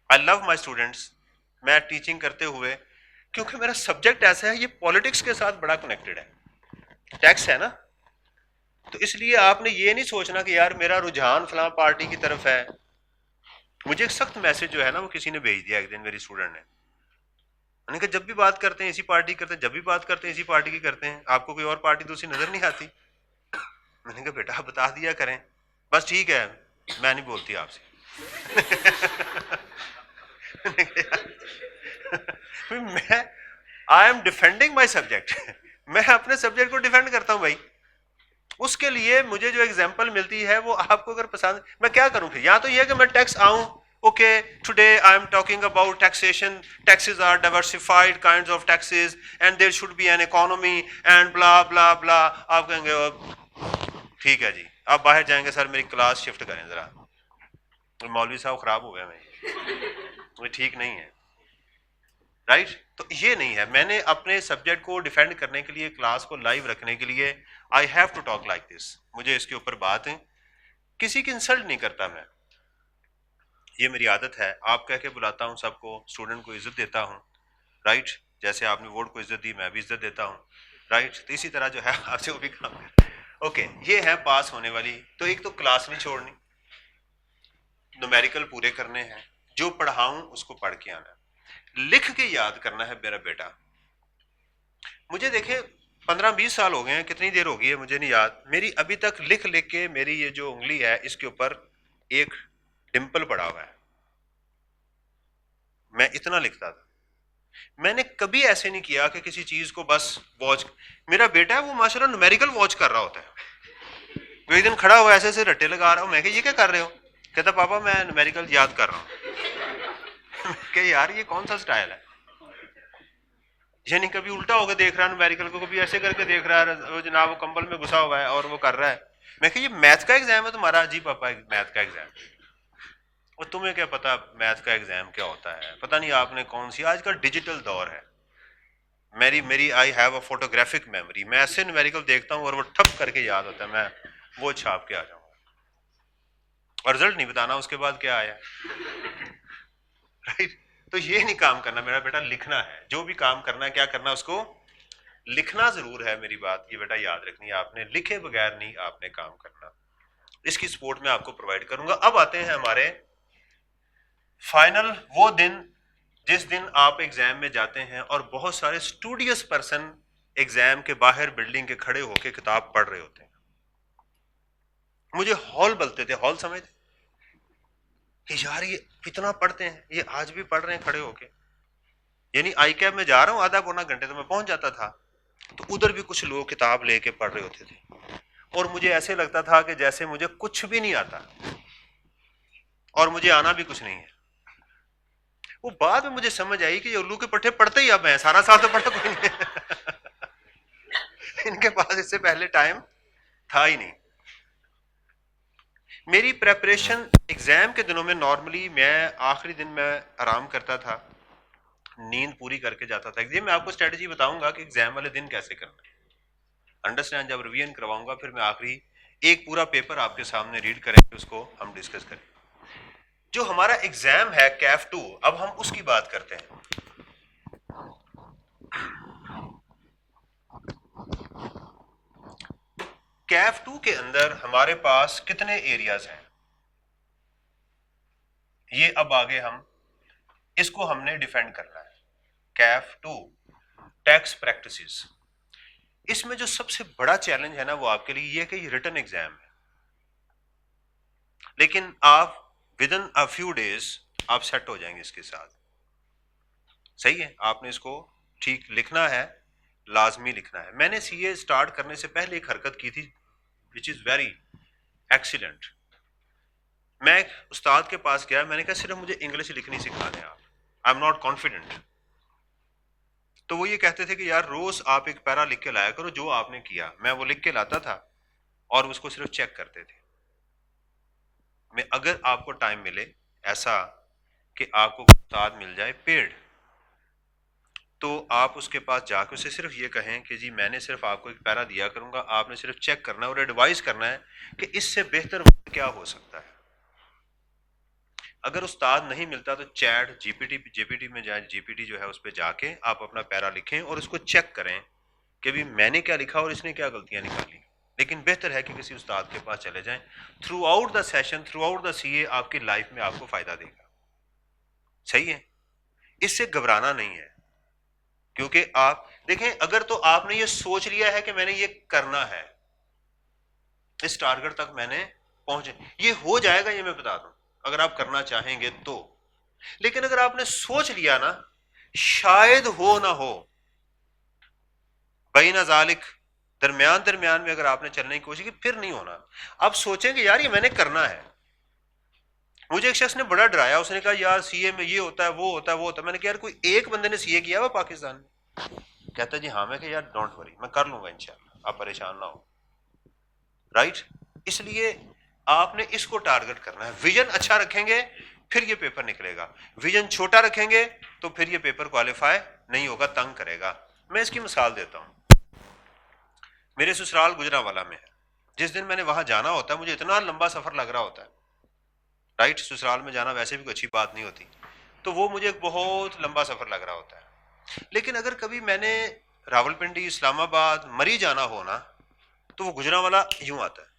آئی لو مائی اسٹوڈنٹس. میں ٹیچنگ کرتے ہوئے کیونکہ میرا سبجیکٹ ایسا ہے، یہ پالیٹکس کے ساتھ بڑا کنیکٹڈ ہے. ٹیکس ہے نا، تو اس لیے آپ نے یہ نہیں سوچنا کہ یار میرا رجحان فلاں پارٹی کی طرف ہے. مجھے ایک سخت میسج جو ہے نا وہ کسی نے بھیج دیا ایک دن میری اسٹوڈنٹ نے. میں نے کہا جب بھی بات کرتے ہیں اسی پارٹی کرتے ہیں, جب بھی بات کرتے ہیں اسی پارٹی کی کرتے ہیں, آپ کو کوئی اور پارٹی دوسری نظر نہیں آتی؟ میں نے کہا بیٹا آپ بتا دیا کریں. بس ٹھیک ہے میں نہیں بولتی آپ سے. میں I M defending my subject. میں اپنے سبجیکٹ کو ڈیفینڈ کرتا ہوں بھائی. اس کے لیے مجھے جو ایگزامپل ملتی ہے وہ آپ کو اگر پسند, میں کیا کروں پھر؟ یا تو یہ کہ میں ٹیکس آؤں, okay today I am talking about taxation, taxes are diversified kinds of taxes and there should be an economy and blah blah بلا. آپ کہیں گے ٹھیک ہے جی آپ باہر جائیں گے, سر میری کلاس شفٹ کریں ذرا, مولوی صاحب خراب ہو گئے میں ٹھیک نہیں ہے. رائٹ, تو یہ نہیں ہے. میں نے اپنے سبجیکٹ کو ڈیفینڈ کرنے کے لیے, کلاس کو لائیو رکھنے کے لیے, I have to talk like this. مجھے اس کے اوپر بات ہے, کسی کی انسلٹ نہیں کرتا میں, یہ میری عادت ہے. آپ کہہ کے بلاتا ہوں سب کو, اسٹوڈنٹ کو عزت دیتا ہوں. رائٹ, جیسے آپ نے ووٹ کو عزت دی میں بھی عزت دیتا ہوں. رائٹ, تو اسی طرح جو ہے آپ سے وہ بھی کام کر. اوکے, یہ ہے پاس ہونے والی. تو ایک تو کلاس نہیں چھوڑنی, نومیریکل پورے کرنے ہیں, جو پڑھاؤں اس کو پڑھ کے آنا, لکھ کے یاد کرنا ہے میرا بیٹا. مجھے دیکھیں 15-20 سال ہو گئے ہیں, کتنی دیر ہو گئی ہے مجھے نہیں یاد, میری ابھی تک لکھ لکھ کے میری یہ جو انگلی ہے اس کے اوپر ایک ڈمپل پڑا ہوا ہے. میں اتنا لکھتا تھا. میں نے کبھی ایسے نہیں کیا کہ کسی چیز کو بس واچ. میرا بیٹا ہے وہ ماشاءاللہ نومیریکل واچ کر رہا ہوتا ہے, وہ ایک دن کھڑا ہوا ایسے ایسے رٹے لگا رہا ہوں. میں کہ یہ کیا کر رہے ہو؟ کہتا پاپا میں نومیریکل یاد کر رہا ہوں. کہ یار یہ کون سا سٹائل ہے؟ یعنی کبھی الٹا ہو کے دیکھ رہا ہے نومیریکل کو, کبھی ایسے کر کے دیکھ رہا ہے, وہ جناب وہ کمبل میں گھسا ہوا ہے اور وہ کر رہا ہے. میں کہ یہ میتھ کا ایگزام ہے تمہارا؟ جی پاپا میتھ کا ایگزام. اور تمہیں کیا پتا میتھ کا ایگزام کیا ہوتا ہے؟ پتہ نہیں آپ نے کون سی, آج کل ڈیجیٹل دور ہے. میری I have a photographic memory, میں ایسے نومیریکل دیکھتا ہوں اور وہ ٹھپ کر کے یاد ہوتا ہے, میں وہ چھاپ کے آ جاؤں گا, اور رزلٹ نہیں بتانا اس کے بعد کیا آیا. رائٹ, تو یہ نہیں کام کرنا میرا بیٹا, لکھنا ہے. جو بھی کام کرنا ہے کیا کرنا, اس کو لکھنا ضرور ہے. میری بات یہ بیٹا یاد رکھنی ہے آپ نے, لکھے بغیر نہیں آپ نے کام کرنا. اس کی سپورٹ میں آپ کو پرووائڈ کروں گا. اب آتے ہیں ہمارے فائنل, وہ دن جس دن آپ ایگزام میں جاتے ہیں اور بہت سارے اسٹوڈیس پرسن ایگزام کے باہر بلڈنگ کے کھڑے ہو کے کتاب پڑھ رہے ہوتے ہیں. مجھے ہال بلتے تھے, ہال سمجھتے کہ یار یہ اتنا پڑھتے ہیں, یہ آج بھی پڑھ رہے ہیں کھڑے ہو کے. یعنی آئی کیب میں جا رہا ہوں, آدھا پونا گھنٹے تو میں پہنچ جاتا تھا, تو ادھر بھی کچھ لوگ کتاب لے کے پڑھ رہے ہوتے تھے, اور مجھے ایسے لگتا تھا کہ جیسے مجھے کچھ بھی نہیں آتا اور مجھے آنا بھی کچھ نہیں ہے. وہ بعد میں مجھے سمجھ آئی کہ یہ الو کے پٹھے پڑھتے ہی اب ہیں, سارا سال تو پڑھتا کوئی نہیں. ان کے پاس اس سے پہلے ٹائم تھا ہی نہیں. میری پریپریشن ایگزام کے دنوں میں نارملی میں آخری دن میں آرام کرتا تھا, نیند پوری کر کے جاتا تھا. یہ میں آپ کو اسٹریٹجی بتاؤں گا کہ ایگزام والے دن کیسے کرنا ہے. انڈرسٹینڈ, جب ریویژن کرواؤں گا پھر میں آخری ایک پورا پیپر آپ کے سامنے ریڈ کریں گے, اس کو ہم ڈسکس کریں. جو ہمارا ایگزام ہے کیف 2, اب ہم اس کی بات کرتے ہیں. کیف 2 کے اندر ہمارے پاس کتنے ایریاز ہیں, یہ اب آگے ہم اس کو ہم نے ڈیفینڈ کرنا ہے. کیف 2 ٹیکس پریکٹسز, اس میں جو سب سے بڑا چیلنج ہے نا وہ آپ کے لیے یہ کہ یہ ریٹن ایگزام ہے, لیکن آپ within a few days آپ سیٹ ہو جائیں گے اس کے ساتھ. صحیح ہے, آپ نے اس کو ٹھیک لکھنا ہے, لازمی لکھنا ہے. میں نے سی اے اسٹارٹ کرنے سے پہلے ایک حرکت کی تھی وچ از ویری ایکسیلنٹ. میں ایک استاد کے پاس گیا, میں نے کہا صرف مجھے انگلش لکھنی سکھا دیں آپ, آئی ایم ناٹ کانفیڈنٹ. تو وہ یہ کہتے تھے کہ یار روز آپ ایک پیرا لکھ کے لایا کرو جو آپ نے کیا. میں وہ لکھ کے لاتا تھا اور اس کو صرف چیک کرتے تھے. میں اگر آپ کو ٹائم ملے ایسا کہ آپ کو استاد مل جائے پیڈ, تو آپ اس کے پاس جا کے اسے صرف یہ کہیں کہ جی میں نے صرف آپ کو ایک پیرا دیا کروں گا, آپ نے صرف چیک کرنا ہے اور ایڈوائز کرنا ہے کہ اس سے بہتر کیا ہو سکتا ہے. اگر استاد نہیں ملتا تو چیٹ جی پی ٹی میں جائیں, جی پی ٹی جو ہے اس پہ جا کے آپ اپنا پیرا لکھیں اور اس کو چیک کریں کہ بھی میں نے کیا لکھا اور اس نے کیا غلطیاں نکالی. لیکن بہتر ہے کہ کسی استاد کے پاس چلے جائیں. Throughout the session, throughout the C A آپ کی لائف میں آپ کو فائدہ دے گا. صحیح ہے؟ اس سے گھبرانا نہیں ہے. کیونکہ آپ دیکھیں، اگر تو آپ نے یہ سوچ لیا ہے کہ میں نے یہ کرنا ہے، اس ٹارگٹ تک میں نے پہنچے، یہ ہو جائے گا، یہ میں بتا دوں، اگر آپ کرنا چاہیں گے تو. لیکن اگر آپ نے سوچ لیا نا شاید ہو نہ ہو، بین ذالک، درمیان درمیان میں اگر آپ نے چلنے کی کوشش کی پھر نہیں ہونا. آپ سوچیں گے یار یہ میں نے کرنا ہے. مجھے ایک شخص نے بڑا ڈرایا، اس نے کہا یار سی اے میں یہ ہوتا ہے، وہ ہوتا ہے، وہ ہوتا ہے. میں نے کہا یار کوئی ایک بندے نے سی اے کیا ہوا پاکستان میں؟ کہتا جی ہاں. میں کہ یار ڈونٹ وری، میں کر لوں گا انشاءاللہ، آپ پریشان نہ ہو. رائٹ؟ اس لیے آپ نے اس کو ٹارگٹ کرنا ہے. ویژن اچھا رکھیں گے پھر یہ پیپر نکلے گا. ویژن چھوٹا رکھیں گے تو پھر یہ پیپر کوالیفائی نہیں ہوگا، تنگ کرے گا. میں اس کی مثال دیتا ہوں. میرے سسرال گجرانوالہ میں ہے. جس دن میں نے وہاں جانا ہوتا ہے مجھے اتنا لمبا سفر لگ رہا ہوتا ہے. رائٹ؟ سسرال میں جانا ویسے بھی کوئی اچھی بات نہیں ہوتی، تو وہ مجھے بہت لمبا سفر لگ رہا ہوتا ہے. لیکن اگر کبھی میں نے راولپنڈی، اسلام آباد، مری جانا ہو نا، تو وہ گجرانوالہ یوں آتا ہے.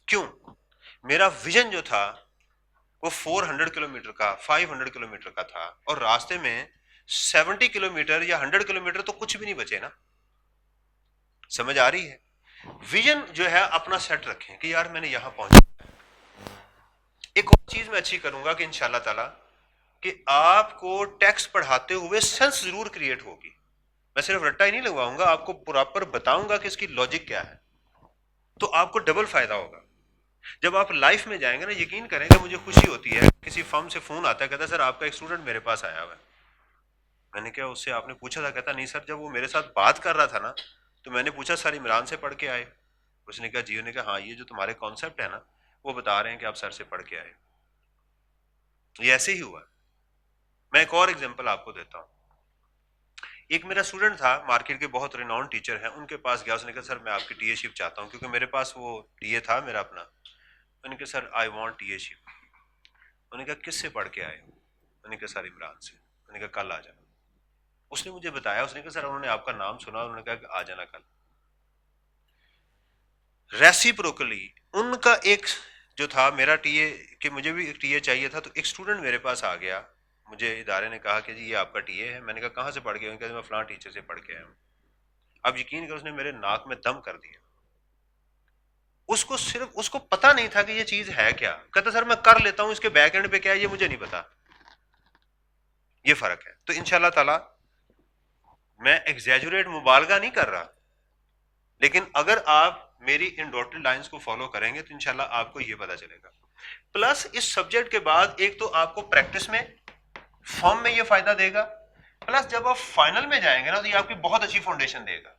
کیوں؟ میرا ویژن جو تھا وہ 400 کلومیٹر کا، 500 کلومیٹر کا تھا، اور راستے میں 70 کلومیٹر یا 100 کلومیٹر تو کچھ بھی نہیں بچے نا. سمجھ آ رہی ہے؟ ویژن جو ہے اپنا سیٹ رکھیں کہ یار میں نے یہاں پہنچا. ایک اور چیز میں اچھی کروں گا کہ انشاءاللہ تعالی کہ آپ کو ٹیکسٹ پڑھاتے ہوئے سینس ضرور کریٹ ہوگی. میں صرف رٹا ہی نہیں لگواؤں گا، آپ کو پراپر بتاؤں گا کہ اس کی لاجک کیا ہے، تو آپ کو ڈبل فائدہ ہوگا. جب آپ لائف میں جائیں گے نا، یقین کریں گے مجھے خوشی ہوتی ہے، کسی فرم سے فون آتا ہے، کہتا ہے سر آپ کا ایک اسٹوڈنٹ میرے پاس آیا ہوا ہے. میں نے کہا اس سے آپ نے پوچھا تھا؟ کہتا نہیں سر، جب وہ میرے ساتھ بات کر رہا تھا نا تو میں نے پوچھا سر عمران سے پڑھ کے آئے؟ اس نے کہا جی. انہوں نے کہا ہاں یہ جو تمہارے کانسیپٹ ہے نا وہ بتا رہے ہیں کہ آپ سر سے پڑھ کے آئے. یہ ایسے ہی ہوا. میں ایک اور ایگزامپل آپ کو دیتا ہوں. ایک میرا اسٹوڈنٹ تھا، مارکیٹ کے بہت ریناؤنڈ ٹیچر ہیں، ان کے پاس گیا. اس نے کہا سر میں آپ کی ٹی اے شپ چاہتا ہوں، کیونکہ میرے پاس وہ ٹی اے تھا میرا اپنا. میں نے کہا سر آئی وانٹ ٹی اے شپ. انہوں نے کہا کس سے پڑھ کے آئے؟ میں نے کہا سر عمران سے. میں نے کہا کل آ جانا. اس نے مجھے بتایا، اس نے کہا سر انہوں نے آپ کا نام سنا، انہوں نے کہا کہ آ جانا کل. ریسیپروکلی ان کا ایک جو تھا میرا ٹی اے، کہ مجھے بھی ایک ٹی اے چاہیے تھا، تو ایک اسٹوڈنٹ میرے پاس آ گیا. مجھے ادارے نے کہا کہ جی یہ آپ کا ٹی اے ہے. میں نے کہا کہاں سے پڑھ کے؟ کہ میں فلاں ٹیچر سے پڑھ کے آیا ہوں. اب یقین کر اس نے میرے ناک میں دم کر دیا. اس کو پتا نہیں تھا کہ یہ چیز ہے کیا. کہتا سر میں کر لیتا ہوں، اس کے بیک اینڈ پہ کیا ہے یہ مجھے نہیں پتا. یہ فرق ہے. تو انشاءاللہ تعالی میں ایگزیجوریٹ مبالغہ نہیں کر رہا، لیکن اگر آپ میری ان ڈاٹڈ لائنز کو فالو کریں گے تو انشاءاللہ آپ کو یہ پتا چلے گا. پلس اس سبجیکٹ کے بعد ایک تو آپ کو پریکٹس میں، فارم میں یہ فائدہ دے گا، پلس جب آپ فائنل میں جائیں گے نا تو یہ آپ کی بہت اچھی فاؤنڈیشن دے گا،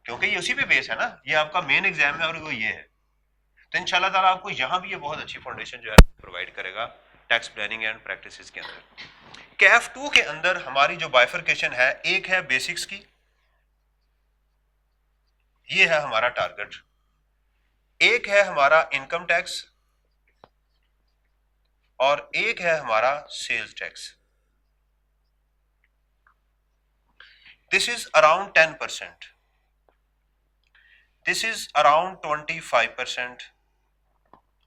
کیونکہ یہ اسی پہ بیس ہے نا، یہ آپ کا مین ایگزام ہے اور وہ یہ ہے. تو انشاءاللہ تعالیٰ آپ کو یہاں بھی یہ بہت اچھی فاؤنڈیشن جو ہے پرووائڈ کرے گا ٹیکس پلاننگ اینڈ پریکٹسز کے اندر. کیف 2 کے اندر ہماری جو بائفرکیشن ہے، ایک ہے بیسکس کی، یہ ہے ہمارا ٹارگٹ. ایک ہے ہمارا انکم ٹیکس، اور ایک ہے ہمارا sales tax. This is around 10%. This is around 25%,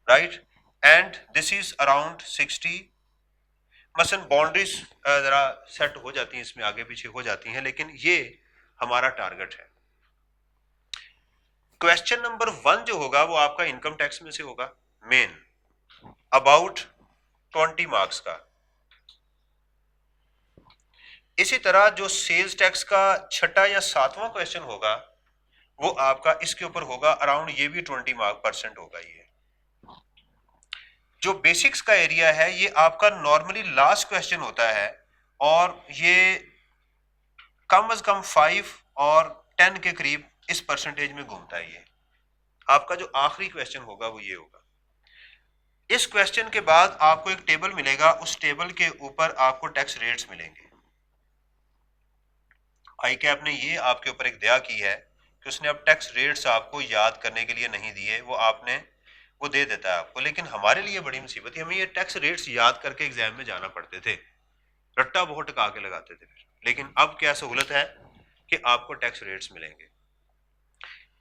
right? And this is around 60. مثلا باؤنڈریز ذرا سیٹ ہو جاتی ہیں، اس میں آگے پیچھے ہو جاتی ہیں، لیکن یہ ہمارا ٹارگٹ ہے. کویشچن نمبر 1 جو ہوگا وہ آپ کا انکم ٹیکس میں سے ہوگا، مین، اباؤٹ 20 مارکس کا. اسی طرح جو سیلز ٹیکس کا 6واں یا 7واں کویشچن ہوگا وہ آپ کا اس کے اوپر ہوگا اراؤنڈ، یہ بھی 20% ہوگا. یہ جو بیسکس کا ایریا ہے یہ آپ کا نارملی لاسٹ کویشچن ہوتا ہے، اور یہ کم از کم 5 اور 10 کے قریب اس پرسنٹیج میں گھومتا ہے. یہ آپ کا جو آخری کویشچن ہوگا وہ یہ ہوگا. اس کویشچن کے بعد آپ کو ایک ٹیبل ملے گا، اس ٹیبل کے اوپر آپ کو ٹیکس ریٹس ملیں گے. آئی کیپ نے یہ آپ کے اوپر ایک دیا کی ہے کہ اس نے اب ٹیکس ریٹس آپ کو یاد کرنے کے لیے نہیں دیے، وہ دے دیتا ہے آپ کو. لیکن ہمارے لیے بڑی مصیبت ہے، ہمیں یہ ٹیکس ریٹس یاد کر کے ایگزام میں جانا پڑتے تھے، رٹا بہت ٹکا کے لگاتے تھے. لیکن اب کیا سہولت ہے کہ آپ کو ٹیکس ریٹس ملیں گے.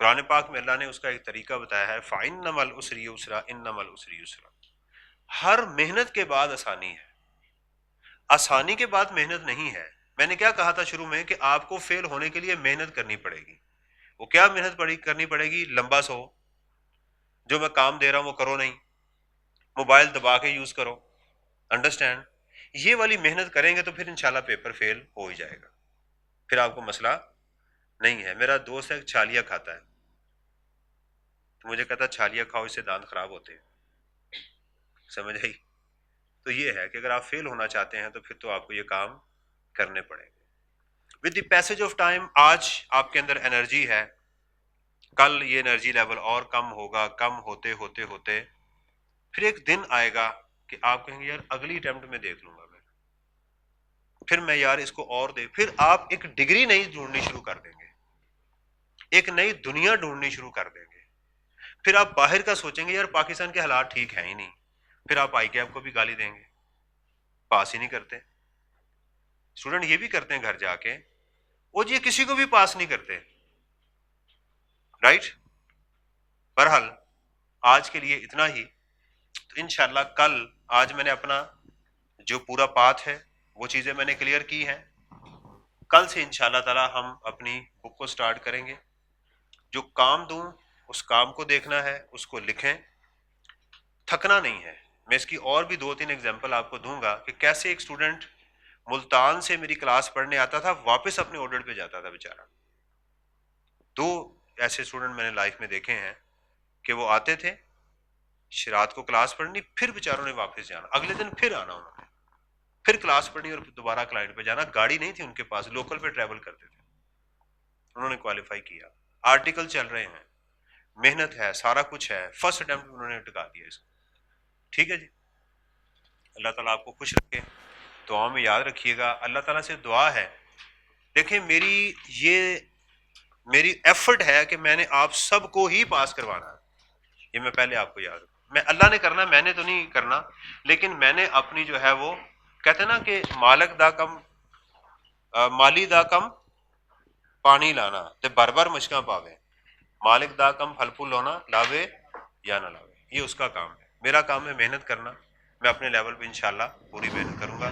قرآن پاک میں اللہ نے اس کا ایک طریقہ بتایا ہے، فَإِنَّمَا الْعُسْرِ يُسْرًا إِنَّمَا الْعُسْرِ يُسْرًا. ہر محنت کے بعد آسانی ہے، آسانی کے بعد محنت نہیں ہے. میں نے کیا کہا تھا شروع میں کہ آپ کو فیل ہونے کے لیے محنت کرنی پڑے گی. وہ کیا محنت کرنی پڑے گی؟ لمبا سو، جو میں کام دے رہا ہوں وہ کرو نہیں، موبائل دبا کے یوز کرو. انڈرسٹینڈ؟ یہ والی محنت کریں گے تو پھر انشاءاللہ پیپر فیل ہو ہی جائے گا، پھر آپ کو مسئلہ نہیں ہے. میرا دوست ہے چھالیا کھاتا ہے، تو مجھے کہتا چھالیا کھاؤ، اس سے دانت خراب ہوتے ہیں. سمجھ آئی؟ تو یہ ہے کہ اگر آپ فیل ہونا چاہتے ہیں تو پھر تو آپ کو یہ کام کرنے پڑیں گے. With the passage of time آج آپ کے اندر انرجی ہے، کل یہ انرجی لیول اور کم ہوگا، کم ہوتے ہوتے ہوتے پھر ایک دن آئے گا کہ آپ کہیں گے یار اگلی اٹیمپٹ میں دیکھ لوں گا میں، پھر میں یار اس کو اور دے. پھر آپ ایک ڈگری نئی ڈھونڈنی شروع کر دیں گے، ایک نئی دنیا ڈھونڈنی شروع کر دیں گے. پھر آپ باہر کا سوچیں گے یار پاکستان کے حالات ٹھیک ہیں ہی نہیں، پھر آپ آئی کے آپ کو بھی گالی دیں گے، پاس ہی نہیں کرتے. اسٹوڈنٹ یہ بھی کرتے ہیں گھر جا کے، وہ جی کسی کو بھی پاس نہیں کرتے. رائٹ؟ بہرحال آج کے لیے اتنا ہی. تو انشاءاللہ کل، آج میں نے اپنا جو پورا پاتھ ہے وہ چیزیں میں نے کلیئر کی ہیں. کل سے انشاءاللہ تعالی ہم اپنی بک کو سٹارٹ کریں گے. جو کام دوں اس کام کو دیکھنا ہے، اس کو لکھیں، تھکنا نہیں ہے. میں اس کی اور بھی 2-3 ایگزامپل آپ کو دوں گا کہ کیسے ایک اسٹوڈنٹ ملتان سے میری کلاس پڑھنے آتا تھا، واپس اپنے آرڈر پہ جاتا تھا بیچارہ. 2 ایسے اسٹوڈنٹ میں نے لائف میں دیکھے ہیں کہ وہ آتے تھے رات کو کلاس پڑھنی، پھر بیچاروں نے واپس جانا، اگلے دن پھر آنا، انہوں نے پھر کلاس پڑھنی اور دوبارہ کلائنٹ پہ جانا. گاڑی نہیں تھی ان کے پاس، لوکل پہ ٹریول کرتے تھے. انہوں نے کوالیفائی کیا، آرٹیکل چل رہے ہیں، محنت ہے، سارا کچھ ہے، فرسٹ اٹیمپٹ انہوں نے ٹکا دیا اس کو. ٹھیک ہے جی، اللہ تعالیٰ آپ کو خوش رکھے. دعا میں یاد رکھیے گا. اللہ تعالیٰ سے دعا ہے، دیکھیں میری ایفرٹ ہے کہ میں نے آپ سب کو ہی پاس کروانا ہے. یہ میں پہلے آپ کو یاد رکھوں، میں اللہ نے کرنا، میں نے تو نہیں کرنا، لیکن میں نے اپنی جو ہے وہ کہتے ہیں نا کہ مالی دا کم پانی لانا تے بار بار مشکاں پاوے، مالک دا کم پھل پھول ہونا لاوے یا نہ لاوے. یہ اس کا کام ہے. میرا کام ہے محنت کرنا. میں اپنے لیول پہ انشاءاللہ پوری محنت کروں گا.